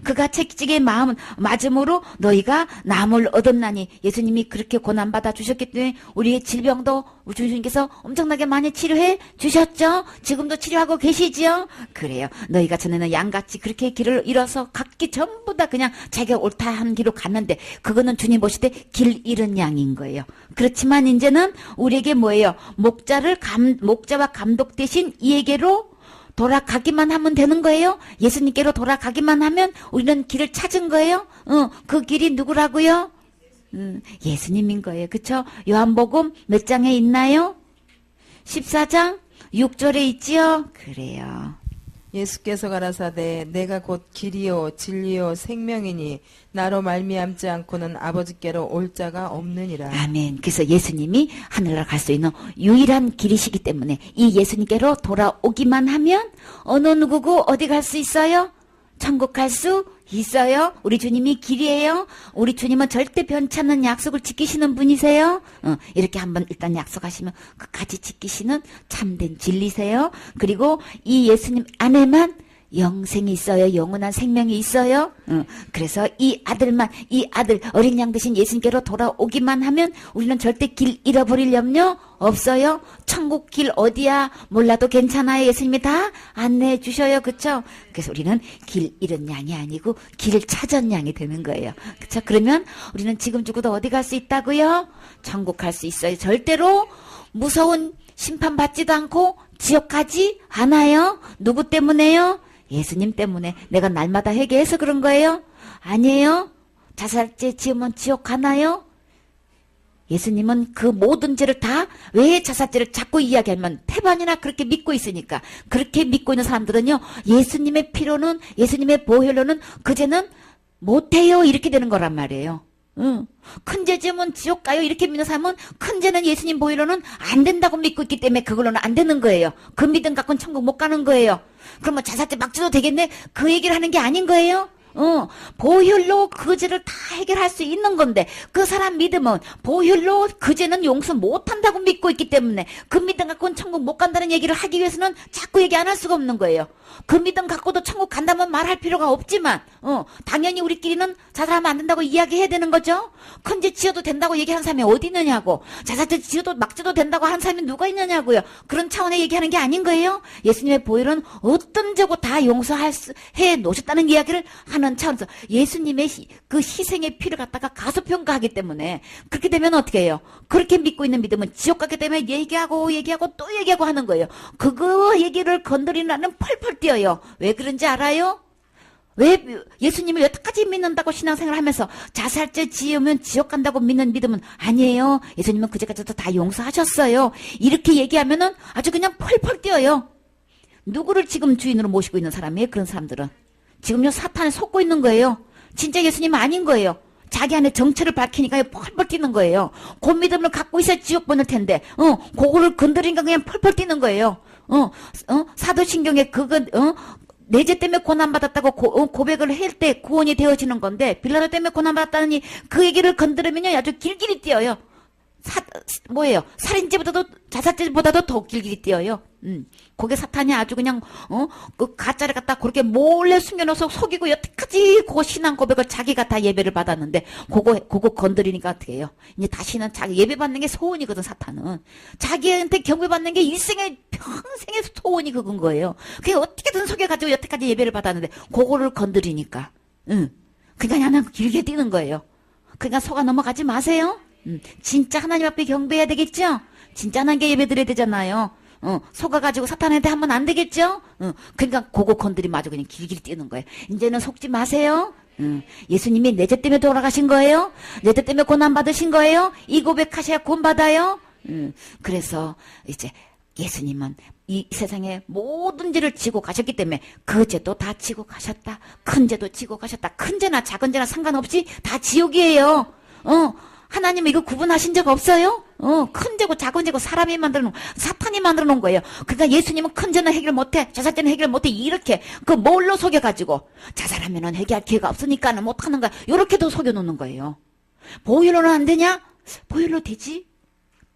그가 채찍의 마음은 맞음으로 너희가 남을 얻었나니 예수님이 그렇게 고난받아 주셨기 때문에 우리의 질병도 주님께서 엄청나게 많이 치료해 주셨죠? 지금도 치료하고 계시지요? 그래요. 너희가 전에는 양같이 그렇게 길을 잃어서 각기 전부 다 그냥 자기가 옳다 하는 길로 갔는데 그거는 주님 보실 때 길 잃은 양인 거예요. 그렇지만 이제는 우리에게 뭐예요? 목자와 감독 대신 이에게로 돌아가기만 하면 되는 거예요? 예수님께로 돌아가기만 하면 우리는 길을 찾은 거예요? 그 길이 누구라고요? 예수님인 거예요. 그쵸? 요한복음 몇 장에 있나요? 14장 6절에 있지요? 그래요. 예수께서 가라사대 내가 곧 길이요 진리요 생명이니 나로 말미암지 않고는 아버지께로 올 자가 없느니라. 아멘. 그래서 예수님이 하늘나라 갈 수 있는 유일한 길이시기 때문에 이 예수님께로 돌아오기만 하면 어느 누구고 어디 갈 수 있어요? 천국 갈 수 있어요. 우리 주님이 길이에요. 우리 주님은 절대 변치 않는 약속을 지키시는 분이세요. 이렇게 한번 일단 약속하시면 끝까지 지키시는 참된 진리세요. 그리고 이 예수님 안에만 영생이 있어요. 영원한 생명이 있어요. 그래서 이 아들 어린 양 대신 예수님께로 돌아오기만 하면 우리는 절대 길 잃어버릴 염려 없어요. 천국 길 어디야 몰라도 괜찮아요. 예수님이 다 안내해 주셔요. 그쵸? 그래서 우리는 길 잃은 양이 아니고 길 찾은 양이 되는 거예요. 그쵸? 그러면 우리는 지금 죽어도 어디 갈 수 있다고요? 천국 갈 수 있어요. 절대로 무서운 심판 받지도 않고 지옥 가지 않아요. 누구 때문에요? 예수님 때문에. 내가 날마다 회개해서 그런 거예요? 아니에요. 자살죄 지으면 지옥 가나요? 예수님은 그 모든 죄를 다 왜 자살죄를 자꾸 이야기하면 태반이나 그렇게 믿고 있으니까. 그렇게 믿고 있는 사람들은요, 예수님의 피로는, 예수님의 보혈로는 그 죄는 못해요. 이렇게 되는 거란 말이에요. 큰 죄 지으면 지옥 가요. 이렇게 믿는 사람은 큰 죄는 예수님 보혈로는 안 된다고 믿고 있기 때문에 그걸로는 안 되는 거예요. 그 믿음 갖고는 천국 못 가는 거예요. 그러면 자살죄 막 줘도 되겠네? 그 얘기를 하는 게 아닌 거예요. 보혈로 그 죄를 다 해결할 수 있는 건데 그 사람 믿음은 보혈로 그 죄는 용서 못한다고 믿고 있기 때문에 그 믿음 갖고는 천국 못 간다는 얘기를 하기 위해서는 자꾸 얘기 안 할 수가 없는 거예요. 그 믿음 갖고도 천국 간다면 말할 필요가 없지만 당연히 우리끼리는 자살하면 안 된다고 이야기해야 되는 거죠. 큰 죄 지어도 된다고 얘기하는 사람이 어디 있느냐고. 자살죄 지어도 막 지어도 된다고 하는 사람이 누가 있느냐고요. 그런 차원의 얘기하는 게 아닌 거예요. 예수님의 보혈은 어떤 죄고 다 용서할 수 해 놓으셨다는 이야기를 하는 차원에서 예수님의 그 희생의 피를 갖다가 가소평가하기 때문에 그렇게 되면 어떻게 해요? 그렇게 믿고 있는 믿음은 지옥 가기 때문에 얘기하고 또 얘기하고 하는 거예요. 그거 얘기를 건드리는 나는 펄펄 뛰어요. 왜 그런지 알아요? 왜 예수님을 여태까지 믿는다고 신앙생활 하면서 자살죄 지으면 지옥 간다고 믿는 믿음은 아니에요. 예수님은 그제까지도 다 용서하셨어요. 이렇게 얘기하면은 아주 그냥 펄펄 뛰어요. 누구를 지금 주인으로 모시고 있는 사람이에요? 그런 사람들은. 지금요 사탄에 속고 있는 거예요. 진짜 예수님은 아닌 거예요. 자기 안에 정체를 밝히니까 펄펄 뛰는 거예요. 그 믿음을 갖고 있어야 지옥 보낼 텐데, 그거를 건드리니까 그냥 펄펄 뛰는 거예요. 사도신경에 내 죄 때문에 고난받았다고 고백을 할 때 구원이 되어지는 건데, 빌라도 때문에 고난받았다니 그 얘기를 건드리면요 아주 길길이 뛰어요. 살인죄보다도, 자살죄보다도 더 길길이 뛰어요. 그게 사탄이 아주 그냥, 그 가짜를 갖다 그렇게 몰래 숨겨놓아서 속이고 여태까지 그거 신앙 고백을 자기가 다 예배를 받았는데, 그거 건드리니까 어떻게 해요? 이제 다시는 자기 예배 받는 게 소원이거든, 사탄은. 자기한테 경배 받는 게 평생의 소원이 그건 거예요. 그게 어떻게든 속여가지고 여태까지 예배를 받았는데, 그거를 건드리니까. 그냥 길게 뛰는 거예요. 그러니까 속아 넘어가지 마세요. 진짜 하나님 앞에 경배해야 되겠죠? 진짜 하나님께 예배 드려야 되잖아요. 속아가지고 사탄한테 하면 안 되겠죠? 그러니까 그거 건드리면 아주 그냥 길길이 뛰는 거예요. 이제는 속지 마세요. 예수님이 내 죄 때문에 돌아가신 거예요? 내 죄 때문에 고난 받으신 거예요? 이 고백하셔야 구원 받아요? 그래서 이제 예수님은 이 세상의 모든 죄를 지고 가셨기 때문에 그 죄도 다 지고 가셨다. 큰 죄도 지고 가셨다. 큰 죄나 작은 죄나 상관없이 다 지옥이에요. 하나님은 이거 구분하신 적 없어요? 큰 죄고 작은 죄고 사람이 만들어 놓은, 사탄이 만들어 놓은 거예요. 그러니까 예수님은 큰 죄는 해결 못해, 자살죄는 해결 못해, 이렇게, 뭘로 속여가지고, 자살하면은 해결할 기회가 없으니까는 못하는 거야. 요렇게도 속여놓는 거예요. 보혈로는 안 되냐? 보혈로 되지?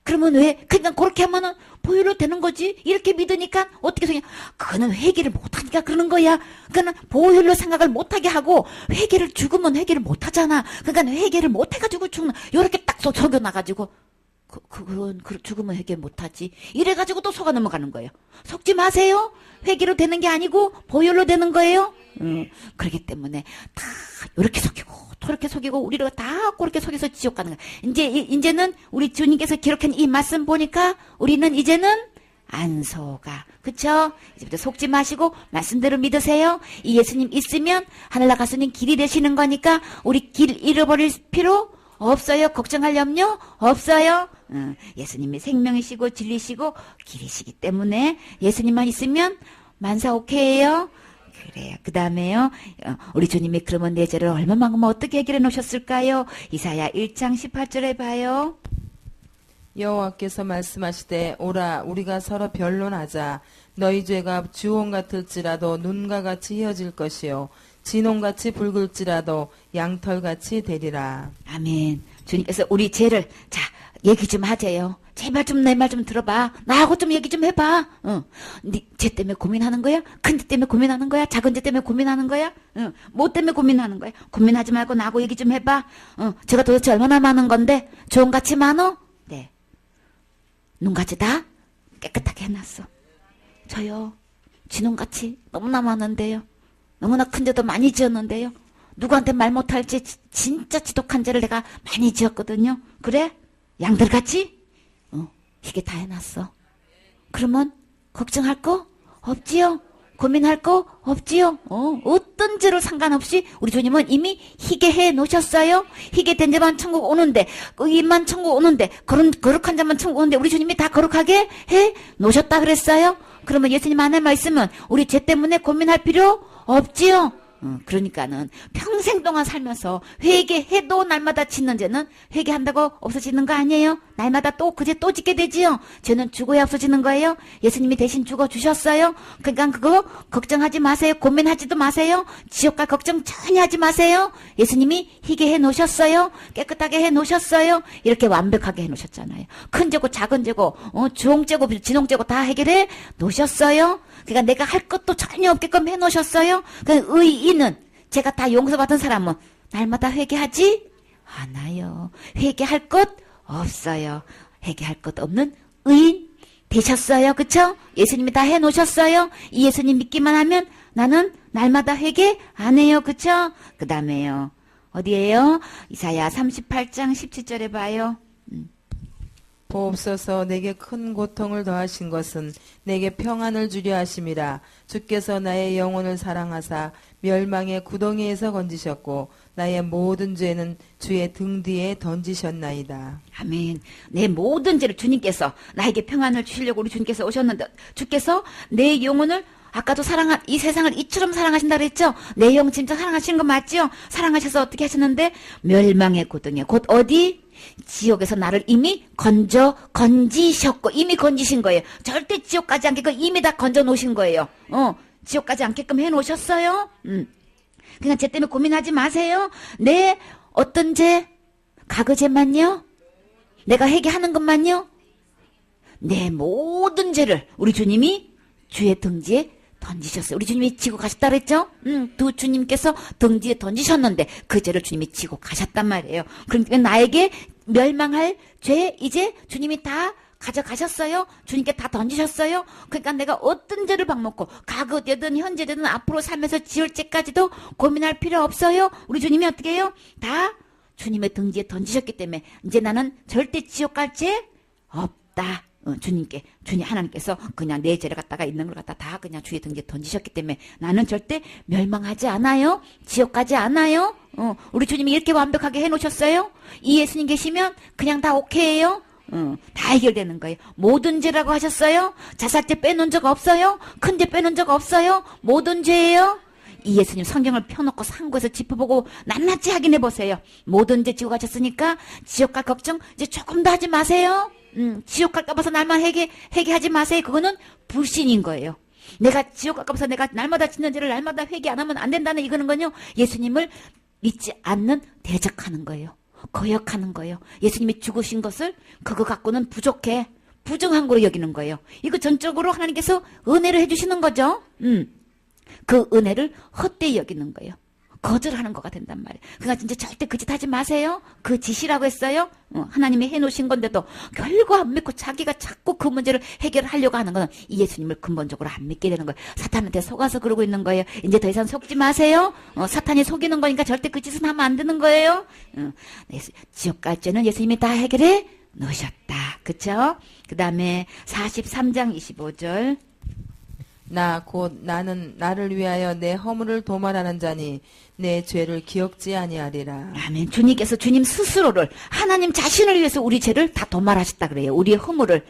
그러면 왜? 그러니까 그렇게 하면은 보혈로 되는 거지? 이렇게 믿으니까 어떻게 속여? 그거는 회개를 못하니까 그러는 거야. 그거는 보혈로 생각을 못하게 하고, 회개를 죽으면 회개를 못하잖아. 그러니까 회개를 못해가지고 죽는, 요렇게 딱 속여놔가지고, 그건 죽으면 회개 못하지. 이래가지고 또 속아 넘어가는 거예요. 속지 마세요. 회개로 되는 게 아니고 보혈로 되는 거예요. 그렇기 때문에 다 이렇게 속이고 저렇게 속이고 우리를 다 그렇게 속여서 지옥 가는 거예요. 이제는 우리 주님께서 기록한 이 말씀 보니까 우리는 이제는 안 속아. 그쵸? 이제부터 속지 마시고 말씀대로 믿으세요. 이 예수님 있으면 하늘 나가서는 길이 되시는 거니까 우리 길 잃어버릴 필요 없어요. 걱정할 염려 없어요. 예수님이 생명이시고 진리시고 길이시기 때문에 예수님만 있으면 만사 오케이예요. 그래요. 그 다음에요. 우리 주님이 그러면 내 죄를 얼마만큼 어떻게 해결해 놓으셨을까요? 이사야 1장 18절에 봐요. 여호와께서 말씀하시되 오라 우리가 서로 변론하자. 너희 죄가 주홍 같을지라도 눈과 같이 휘어질 것이요 진홍같이 붉을지라도 양털같이 되리라. 아멘. 주님께서 우리 죄를 자 얘기 좀 하재요. 제발 좀 내 말 좀 들어봐. 나하고 좀 얘기 좀 해봐. 네 죄 때문에 고민하는 거야? 큰 죄 때문에 고민하는 거야? 작은 죄 때문에 고민하는 거야? 뭐 때문에 고민하는 거야? 고민하지 말고 나하고 얘기 좀 해봐. 제가 도대체 얼마나 많은 건데 주홍같이 많어? 네. 눈같이 다 깨끗하게 해놨어. 저요. 진홍같이 너무나 많은데요. 너무나 큰 죄도 많이 지었는데요. 누구한테 말 못할지 진짜 지독한 죄를 내가 많이 지었거든요. 그래? 양들같이? 이게 다 해놨어. 그러면 걱정할 거 없지요? 고민할 거 없지요? 어떤 죄로 상관없이 우리 주님은 이미 희게 해 놓으셨어요. 희게 된 자만 천국 오는데, 의인만 천국 오는데, 거룩한 자만 천국 오는데 우리 주님이 다 거룩하게 해 놓으셨다 그랬어요. 그러면 예수님 안에 말씀은 우리 죄 때문에 고민할 필요 없지요. 그러니까는 평생 동안 살면서 회개해도 날마다 짓는 죄는 회개한다고 없어지는 거 아니에요? 날마다 또 그 죄 또 짓게 되지요. 죄는 죽어야 없어지는 거예요. 예수님이 대신 죽어 주셨어요. 그러니까 그거 걱정하지 마세요. 고민하지도 마세요. 지옥 갈 걱정 전혀 하지 마세요. 예수님이 희게 해 놓으셨어요. 깨끗하게 해 놓으셨어요. 이렇게 완벽하게 해 놓으셨잖아요. 큰 죄고 작은 죄고 주홍죄고 진홍죄고 다 해결해 놓으셨어요. 그러니까 내가 할 것도 전혀 없게끔 해 놓으셨어요. 그러니까 의인은 제가 다 용서받은 사람은 날마다 회개하지 않아요. 회개할 것 없어요. 회개할 것 없는 의인 되셨어요. 그쵸? 예수님이 다 해놓으셨어요. 이 예수님 믿기만 하면 나는 날마다 회개 안 해요. 그쵸? 그 다음에요. 어디에요? 이사야 38장 17절에 봐요. 보옵소서 내게 큰 고통을 더하신 것은 내게 평안을 주려 하심이라. 주께서 나의 영혼을 사랑하사 멸망의 구덩이에서 건지셨고 나의 모든 죄는 주의 등 뒤에 던지셨나이다. 아멘. 내 모든 죄를 주님께서 나에게 평안을 주시려고 우리 주님께서 오셨는데 주께서 내 영혼을 아까도 이 세상을 이처럼 사랑하신다 그랬죠? 내 영 진짜 사랑하시는 거 맞죠? 사랑하셔서 어떻게 하셨는데 멸망의 구덩이 곧 어디? 지옥에서 나를 이미 건지셨고 이미 건지신 거예요. 절대 지옥 가지 않게끔 이미 다 건져 놓으신 거예요. 지옥 가지 않게끔 해 놓으셨어요. 그냥 죄 때문에 고민하지 마세요. 내 어떤 죄? 가그죄만요? 내가 회개하는 것만요? 내 모든 죄를 우리 주님이 주의 등지에 던지셨어요. 우리 주님이 지고 가셨다 그랬죠? 두 주님께서 등지에 던지셨는데 그 죄를 주님이 지고 가셨단 말이에요. 그러니까 나에게 멸망할 죄 이제 주님이 다 가져가셨어요. 주님께 다 던지셨어요. 그러니까 내가 어떤 죄를 방먹고 과거되든 현재되든 앞으로 살면서 지을 죄까지도 고민할 필요 없어요. 우리 주님이 어떻게 해요? 다 주님의 등지에 던지셨기 때문에 이제 나는 절대 지옥 갈 죄 없다. 하나님께서 그냥 내 죄를 갖다가 있는 걸 갖다 다 그냥 주의 등지에 던지셨기 때문에 나는 절대 멸망하지 않아요. 지옥 가지 않아요. 우리 주님이 이렇게 완벽하게 해놓으셨어요. 이 예수님 계시면 그냥 다 오케이예요. 다 해결되는 거예요. 모든 죄라고 하셨어요. 자살죄 빼놓은 적 없어요. 큰 죄 빼놓은 적 없어요. 모든 죄예요. 이 예수님 성경을 펴놓고 상고에서 짚어보고 낱낱이 확인해 보세요. 모든 죄 지고 가셨으니까 지옥 갈 걱정 이제 조금도 하지 마세요. 지옥 갈까 봐서 날만 회개하지 마세요. 그거는 불신인 거예요. 내가 지옥 갈까 봐서 내가 날마다 짓는 죄를 날마다 회개 안 하면 안 된다는 이거는 건요. 예수님을 믿지 않는 대적하는 거예요. 거역하는 거예요. 예수님이 죽으신 것을 그거 갖고는 부족해. 부정한 거로 여기는 거예요. 이거 전적으로 하나님께서 은혜를 해주시는 거죠. 그 은혜를 헛되이 여기는 거예요. 거절하는 거가 된단 말이에요. 그러니까 진짜 절대 그 짓 하지 마세요. 그 짓이라고 했어요. 하나님이 해놓으신 건데도 결국 안 믿고 자기가 자꾸 그 문제를 해결하려고 하는 거는 이 예수님을 근본적으로 안 믿게 되는 거예요. 사탄한테 속아서 그러고 있는 거예요. 이제 더 이상 속지 마세요. 사탄이 속이는 거니까 절대 그 짓은 하면 안 되는 거예요. 지옥 갈 죄는 예수님이 다 해결해 놓으셨다. 그쵸? 그 다음에 43장 25절. 곧 나는 나를 위하여 내 허물을 도말하는 자니 내 죄를 기억지 아니하리라. 아멘. 주님 스스로를 하나님 자신을 위해서 우리 죄를 다 도말하셨다 그래요. 우리의 허물을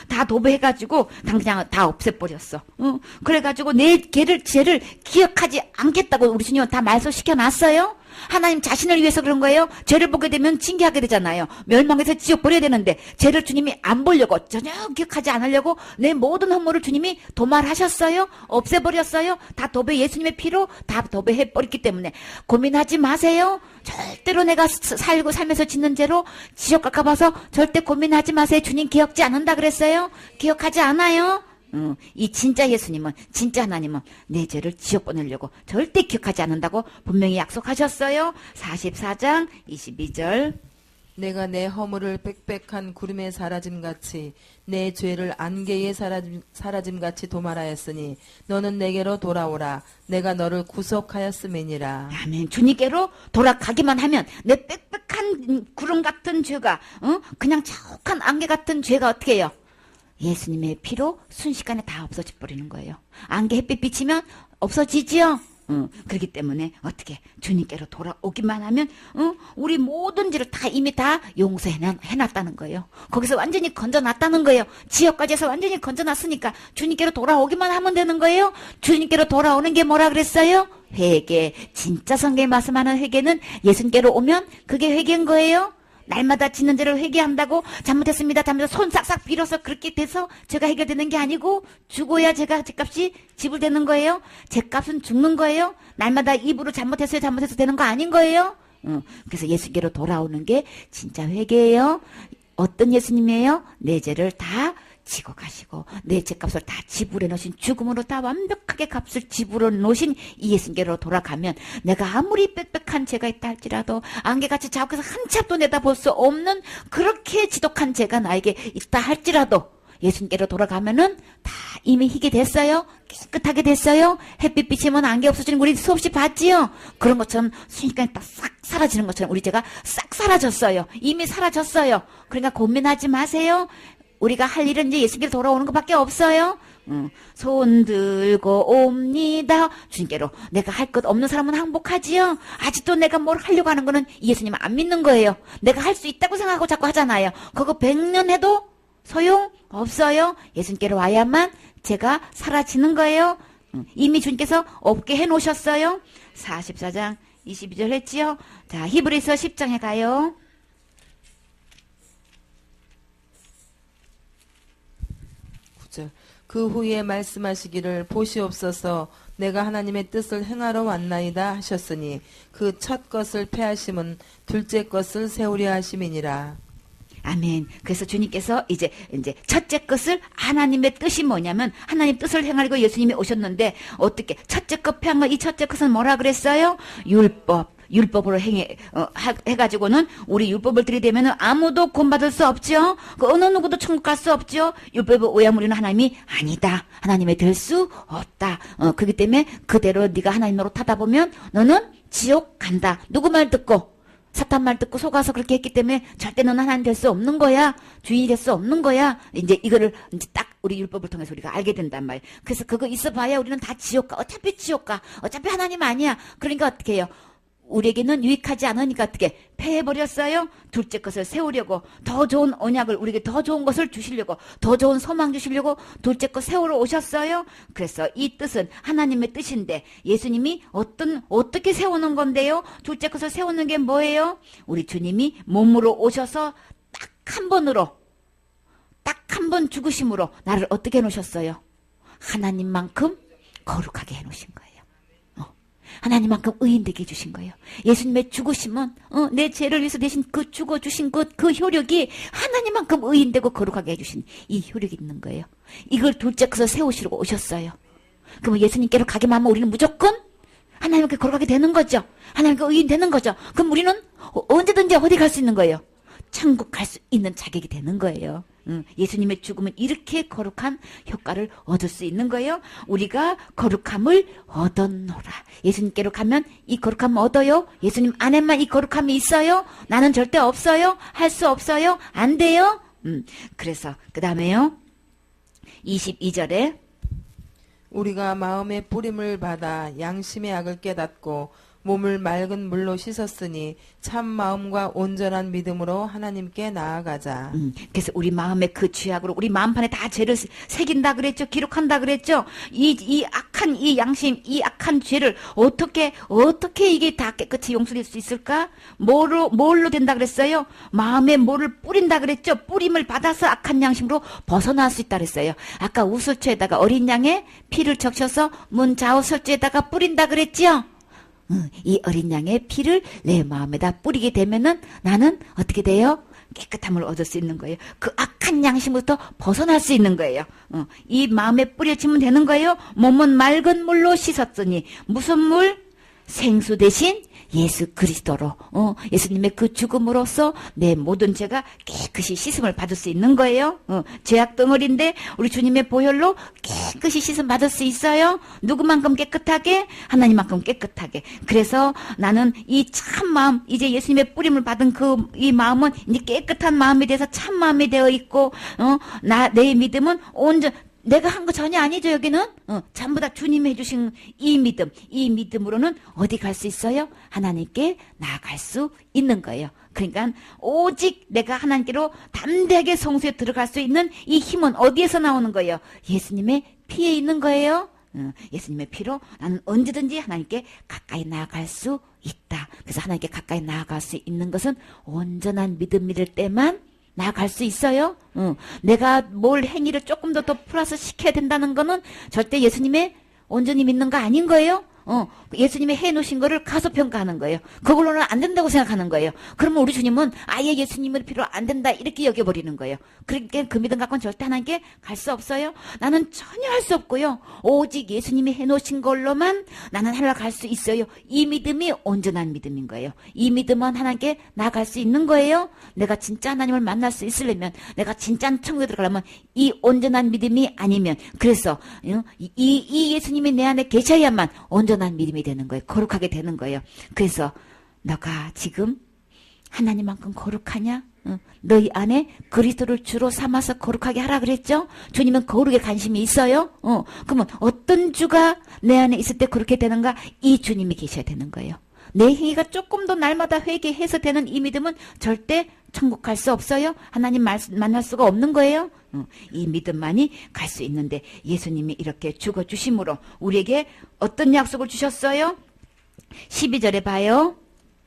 다 도배해가지고 그냥 다 없애버렸어. 그래가지고 내 죄를 기억하지 않겠다고 우리 주님은 다 말소시켜놨어요. 하나님 자신을 위해서 그런 거예요. 죄를 보게 되면 징계하게 되잖아요. 멸망해서 지옥 버려야 되는데 죄를 주님이 안 보려고 전혀 기억하지 않으려고 내 모든 허물을 주님이 도말하셨어요. 없애버렸어요. 다 도배 예수님의 피로 다 도배해버렸기 때문에 고민하지 마세요. 절대로 내가 살면서 짓는 죄로 지옥 갈까 봐서 절대 고민하지 마세요. 주님 기억지 않는다 그랬어요. 기억하지 않아요. 이 진짜 예수님은 진짜 하나님은 내 죄를 지옥 보내려고 절대 기억하지 않는다고 분명히 약속하셨어요. 44장 22절. 내가 내 허물을 빽빽한 구름에 사라짐같이 내 죄를 안개에 사라짐같이 도말하였으니 너는 내게로 돌아오라. 내가 너를 구속하였음이니라. 아멘. 주님께로 돌아가기만 하면 내 빽빽한 구름 같은 죄가 그냥 자욱한 안개 같은 죄가 어떻게 해요? 예수님의 피로 순식간에 다 없어져 버리는 거예요. 안개 햇빛 비치면 없어지지요. 그렇기 때문에 어떻게 주님께로 돌아오기만 하면 우리 모든 죄를 다 이미 다 용서해놨다는 거예요. 거기서 완전히 건져놨다는 거예요. 지역까지에서 완전히 건져놨으니까 주님께로 돌아오기만 하면 되는 거예요. 주님께로 돌아오는 게 뭐라 그랬어요? 회개. 진짜 성경에 말씀하는 회개는 예수님께로 오면 그게 회개인 거예요. 날마다 짓는 죄를 회개한다고 잘못했습니다. 손 싹싹 빌어서 그렇게 돼서 죄가 해결되는 게 아니고 죽어야 죄값이 지불되는 거예요. 죄값은 죽는 거예요. 날마다 입으로 잘못해서 되는 거 아닌 거예요. 그래서 예수께로 돌아오는 게 진짜 회개예요. 어떤 예수님이에요? 내 죄를 다 지고 가시고 내 죄값을 다 지불해 놓으신 죽음으로 다 완벽하게 값을 지불해 놓으신 이 예수님께로 돌아가면 내가 아무리 빽빽한 죄가 있다 할지라도 안개같이 자욱해서 한 치 앞도 내다볼 수 없는 그렇게 지독한 죄가 나에게 있다 할지라도 예수님께로 돌아가면은 다 이미 희게 됐어요. 깨끗하게 됐어요. 햇빛 비치면 안개 없어지는 거 우리 수없이 봤지요. 그런 것처럼 순식간에 딱 싹 사라지는 것처럼 우리 죄가 싹 사라졌어요. 이미 사라졌어요. 그러니까 고민하지 마세요. 우리가 할 일은 이제 예수님께로 돌아오는 것밖에 없어요. 손 들고 옵니다. 주님께로. 내가 할 것 없는 사람은 항복하지요. 아직도 내가 뭘 하려고 하는 거는 예수님을 안 믿는 거예요. 내가 할 수 있다고 생각하고 자꾸 하잖아요. 그거 100년 해도 소용 없어요. 예수님께로 와야만 제가 사라지는 거예요. 이미 주님께서 없게 해놓으셨어요. 44장 22절 했지요. 자, 히브리서 10장에 가요. 그 후에 말씀하시기를 보시옵소서 내가 하나님의 뜻을 행하러 왔나이다 하셨으니 그 첫 것을 패하심은 둘째 것을 세우려 하심이니라. 아멘. 그래서 주님께서 이제 첫째 것을 하나님의 뜻이 뭐냐면 하나님 뜻을 행하려고 예수님이 오셨는데 어떻게 첫째 것 패한 거 이 첫째 것은 뭐라 그랬어요? 율법으로 해가지고는 우리 율법을 들이대면 아무도 구원받을 수 없죠. 그 어느 누구도 천국 갈 수 없죠. 율법을 오해하면 우리는 하나님이 아니다. 하나님이 될 수 없다. 그렇기 때문에 그대로 네가 하나님 노릇하다 보면 너는 지옥 간다. 누구 말 듣고? 사탄 말 듣고 속아서 그렇게 했기 때문에 절대 너는 하나님 될 수 없는 거야. 주인이 될 수 없는 거야. 이제 이거를 이제 딱 우리 율법을 통해서 우리가 알게 된단 말이에요. 그래서 그거 있어봐야 우리는 다 지옥 가. 어차피 지옥 가. 어차피 하나님 아니야. 그러니까 어떻게 해요? 우리에게는 유익하지 않으니까 어떻게 패해버렸어요? 둘째 것을 세우려고 더 좋은 언약을 우리에게 더 좋은 것을 주시려고 더 좋은 소망 주시려고 둘째 것 세우러 오셨어요. 그래서 이 뜻은 하나님의 뜻인데 예수님이 어떻게 세우는 건데요? 둘째 것을 세우는 게 뭐예요? 우리 주님이 몸으로 오셔서 딱 한 번으로 딱 한 번 죽으심으로 나를 어떻게 해놓으셨어요? 하나님만큼 거룩하게 해놓으신 거예요. 하나님만큼 의인되게 해주신 거예요. 예수님의 죽으심은 내 죄를 위해서 대신 그 죽어주신 그 효력이 하나님만큼 의인되고 거룩하게 해주신 이 효력이 있는 거예요. 이걸 둘째 것을 세우시려고 오셨어요. 그러면 예수님께로 가기만 하면 우리는 무조건 하나님께 거룩하게 되는 거죠. 하나님께 의인 되는 거죠. 그럼 우리는 언제든지 어디 갈 수 있는 거예요? 천국 갈 수 있는 자격이 되는 거예요. 예수님의 죽음은 이렇게 거룩한 효과를 얻을 수 있는 거예요. 우리가 거룩함을 얻었노라. 예수님께로 가면 이 거룩함을 얻어요. 예수님 안에만 이 거룩함이 있어요. 나는 절대 없어요. 할 수 없어요. 안 돼요. 그래서 그 다음에요. 22절에 우리가 마음의 뿌림을 받아 양심의 악을 깨닫고 몸을 맑은 물로 씻었으니 참 마음과 온전한 믿음으로 하나님께 나아가자. 그래서 우리 마음의 그 죄악으로 우리 마음판에 다 죄를 새긴다 그랬죠. 기록한다 그랬죠. 이 악한 이 양심, 이 악한 죄를 어떻게 이게 다 깨끗이 용서될 수 있을까? 뭘로 된다 그랬어요? 마음에 뭐를 뿌린다 그랬죠. 뿌림을 받아서 악한 양심으로 벗어날 수 있다 그랬어요. 아까 우슬초에다가 어린 양의 피를 적셔서 문 좌우설주에다가 뿌린다 그랬죠. 이 어린 양의 피를 내 마음에다 뿌리게 되면은 나는 어떻게 돼요? 깨끗함을 얻을 수 있는 거예요. 그 악한 양심부터 벗어날 수 있는 거예요. 이 마음에 뿌려지면 되는 거예요. 몸은 맑은 물로 씻었으니 무슨 물? 생수 대신 예수 그리스도로 예수님의 그 죽음으로써 내 모든 죄가 깨끗이 씻음을 받을 수 있는 거예요. 죄악 덩어리인데 우리 주님의 보혈로 깨끗이 씻음 받을 수 있어요. 누구만큼 깨끗하게? 하나님만큼 깨끗하게. 그래서 나는 이 참 마음, 이제 예수님의 뿌림을 받은 이 마음은 이제 깨끗한 마음이 돼서 참 마음이 되어 있고 내 믿음은 온전 내가 한 거 전혀 아니죠, 여기는. 전부 다 주님이 해주신 이 믿음으로는 어디 갈 수 있어요? 하나님께 나아갈 수 있는 거예요. 그러니까 오직 내가 하나님께로 담대하게 성소에 들어갈 수 있는 이 힘은 어디에서 나오는 거예요? 예수님의 피에 있는 거예요. 예수님의 피로 나는 언제든지 하나님께 가까이 나아갈 수 있다. 그래서 하나님께 가까이 나아갈 수 있는 것은 온전한 믿음 믿을 때만 나아갈 수 있어요. 내가 뭘 행위를 조금 더 플러스 시켜야 된다는 거는 절대 예수님의 온전히 믿는 거 아닌 거예요. 예수님이 해놓으신 거를 가소평가하는 거예요. 그걸로는 안 된다고 생각하는 거예요. 그러면 우리 주님은 아예 예수님을 필요로 안 된다 이렇게 여겨버리는 거예요. 그러니까 그 믿음 갖고는 절대 하나님께 갈 수 없어요. 나는 전혀 할 수 없고요. 오직 예수님이 해놓으신 걸로만 나는 하나님 갈 수 있어요. 이 믿음이 온전한 믿음인 거예요. 이 믿음은 하나님께 나아갈 수 있는 거예요. 내가 진짜 하나님을 만날 수 있으려면, 내가 진짜 천국에 들어가려면 이 온전한 믿음이 아니면, 그래서 이 예수님이 내 안에 계셔야만 온전한 믿음이 되는 거예요. 거룩하게 되는 거예요. 그래서 너가 지금 하나님만큼 거룩하냐? 너희 안에 그리스도를 주로 삼아서 거룩하게 하라 그랬죠? 주님은 거룩에 관심이 있어요? 그러면 어떤 주가 내 안에 있을 때 그렇게 되는가? 이 주님이 계셔야 되는 거예요. 내 행위가 조금 더 날마다 회개해서 되는 이 믿음은 절대 천국 갈 수 없어요. 하나님 만날 수가 없는 거예요. 이 믿음만이 갈 수 있는데 예수님이 이렇게 죽어주심으로 우리에게 어떤 약속을 주셨어요? 12절에 봐요.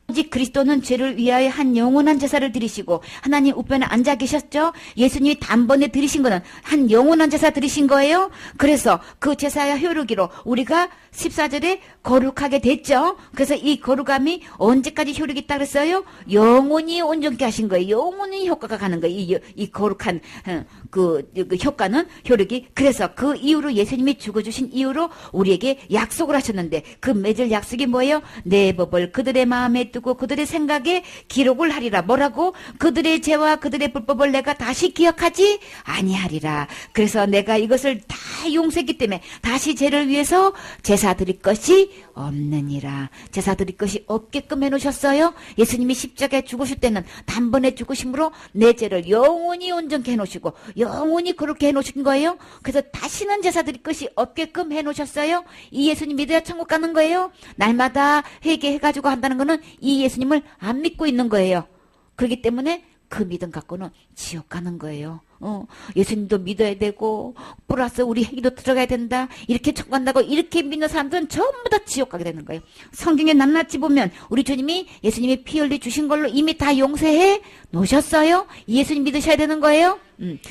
오직 그리스도는 죄를 위하여 한 영원한 제사를 드리시고 하나님 우편에 앉아 계셨죠. 예수님이 단번에 드리신 거는 한 영원한 제사 드리신 거예요. 그래서 그 제사의 효력으로 우리가 14절에 거룩하게 됐죠. 그래서 이 거룩함이 언제까지 효력이 있다 그랬어요? 영원히 온전케 하신 거예요. 영원히 효과가 가는 거예요. 이 거룩한 그 효과는 효력이. 그래서 그 이후로 예수님이 죽어주신 이후로 우리에게 약속을 하셨는데 그 맺을 약속이 뭐예요? 내 법을 그들의 마음에 두고 그들의 생각에 기록을 하리라. 뭐라고? 그들의 죄와 그들의 불법을 내가 다시 기억하지 아니하리라. 그래서 내가 이것을 다 용서했기 때문에 다시 죄를 위해서 제사 드릴 것이 없느니라. 제사 드릴 것이 없게끔 해놓으셨어요. 예수님이 십자가에 죽으실 때는 단번에 죽으심으로 내 죄를 영원히 온전케 해놓으시고 영원히 그렇게 해놓으신 거예요. 그래서 다시는 제사 드릴 것이 없게끔 해놓으셨어요. 이 예수님 믿어야 천국 가는 거예요. 날마다 회개해가지고 한다는 거는 이 예수님을 안 믿고 있는 거예요. 그렇기 때문에 그 믿음 갖고는 지옥 가는 거예요. 예수님도 믿어야 되고 플러스 우리 행위도 들어가야 된다. 이렇게 천국 간다고 이렇게 믿는 사람들은 전부 다 지옥 가게 되는 거예요. 성경에 낱낱이 보면 우리 주님이 예수님이 피 흘려 주신 걸로 이미 다 용서해 놓으셨어요. 이 예수님 믿으셔야 되는 거예요.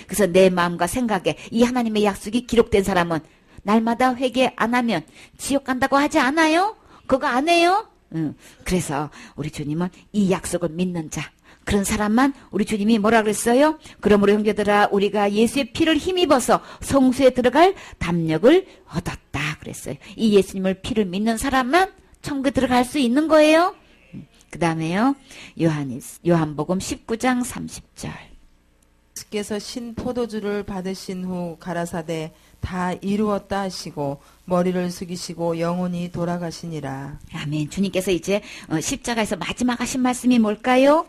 그래서 내 마음과 생각에 이 하나님의 약속이 기록된 사람은 날마다 회개 안 하면 지옥 간다고 하지 않아요? 그거 안 해요? 그래서 우리 주님은 이 약속을 믿는 자, 그런 사람만 우리 주님이 뭐라 그랬어요? 그러므로 형제들아 우리가 예수의 피를 힘입어서 성수에 들어갈 담력을 얻었다 그랬어요. 이 예수님을 피를 믿는 사람만 천국에 들어갈 수 있는 거예요. 그 다음에요. 요한복음 19장 30절. 예수께서 신 포도주를 받으신 후 가라사대 다 이루었다 하시고 머리를 숙이시고 영혼이 돌아가시니라. 아멘. 주님께서 이제 십자가에서 마지막 하신 말씀이 뭘까요?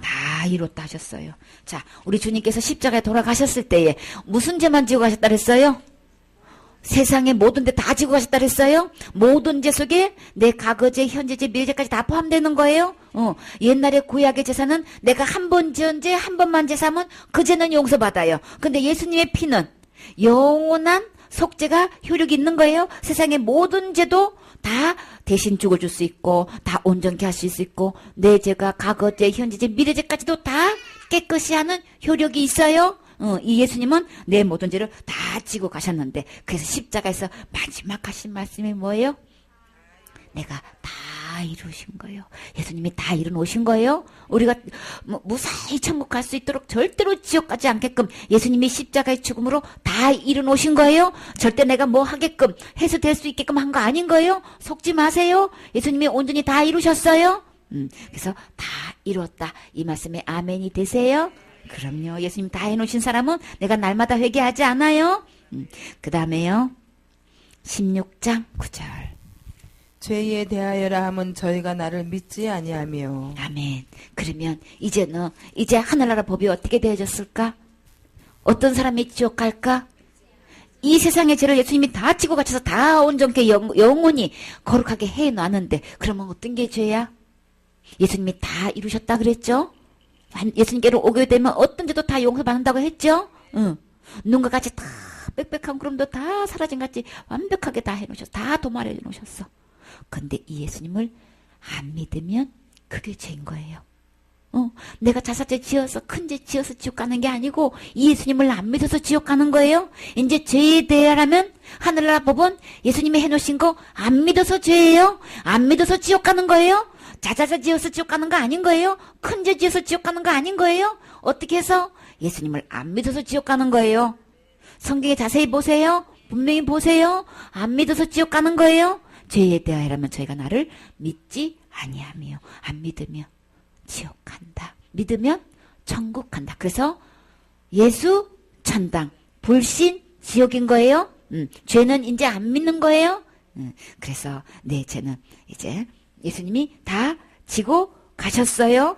다 이뤘다 하셨어요. 자, 우리 주님께서 십자가에 돌아가셨을 때에 무슨 죄만 지고 가셨다 그랬어요? 세상의 모든 죄 다 지고 가셨다 그랬어요? 모든 죄 속에 내 과거죄, 현재죄, 미래죄까지 다 포함되는 거예요? 옛날에 구약의 제사는 내가 한 번 지은 죄, 한 번만 제사하면 그 죄는 용서받아요. 근데 예수님의 피는 영원한 속죄가 효력이 있는 거예요. 세상의 모든 죄도 다 대신 죽어줄 수 있고 다 온전케 할 수 있고 내 죄가 과거죄, 현재죄, 미래죄까지도 다 깨끗이 하는 효력이 있어요. 이 예수님은 내 모든 죄를 다 지고 가셨는데 그래서 십자가에서 마지막 하신 말씀이 뭐예요? 내가 다 이루신 거예요. 예수님이 다 이루놓으신 거예요. 우리가 무사히 천국 갈 수 있도록 절대로 지옥 가지 않게끔 예수님이 십자가의 죽음으로 다 이루놓으신 거예요. 절대 내가 뭐 하게끔 해서 될 수 있게끔 한 거 아닌 거예요. 속지 마세요. 예수님이 온전히 다 이루셨어요. 그래서 다 이루었다. 이 말씀에 아멘이 되세요. 그럼요. 예수님 다 해놓으신 사람은 내가 날마다 회개하지 않아요. 그 다음에요. 16장 9절. 죄에 대하여라 함은 저희가 나를 믿지 아니하며. 아멘. 그러면 이제 하늘나라 법이 어떻게 되어졌을까? 어떤 사람이 지옥 갈까? 이 세상의 죄를 예수님이 다 지고 가셔서 다 온전케 영원히 거룩하게 해놨는데 그러면 어떤 게 죄야? 예수님이 다 이루셨다 그랬죠? 예수님께로 오게 되면 어떤 죄도 다 용서받는다고 했죠? 눈과 같이 다 빽빽한 구름도 다 사라진같이 완벽하게 다 해놓으셨어. 다 도말해 놓으셨어. 근데 이 예수님을 안 믿으면 그게 죄인 거예요. 내가 자사죄 지어서 큰 죄 지어서 지옥 가는 게 아니고 이 예수님을 안 믿어서 지옥 가는 거예요. 이제 죄에 대하라면 하늘나라 법은 예수님이 해놓으신 거 안 믿어서 죄예요. 안 믿어서 지옥 가는 거예요. 자자자 지어서 지옥 가는 거 아닌 거예요. 큰 죄 지어서 지옥 가는 거 아닌 거예요. 어떻게 해서? 예수님을 안 믿어서 지옥 가는 거예요. 성경에 자세히 보세요. 분명히 보세요. 안 믿어서 지옥 가는 거예요. 죄에 대하여라면 저희가 나를 믿지 아니하며 안 믿으면 지옥 간다. 믿으면 천국 간다. 그래서 예수 천당, 불신 지옥인 거예요. 죄는 이제 안 믿는 거예요. 그래서 내 죄는 이제 예수님이 다 지고 가셨어요.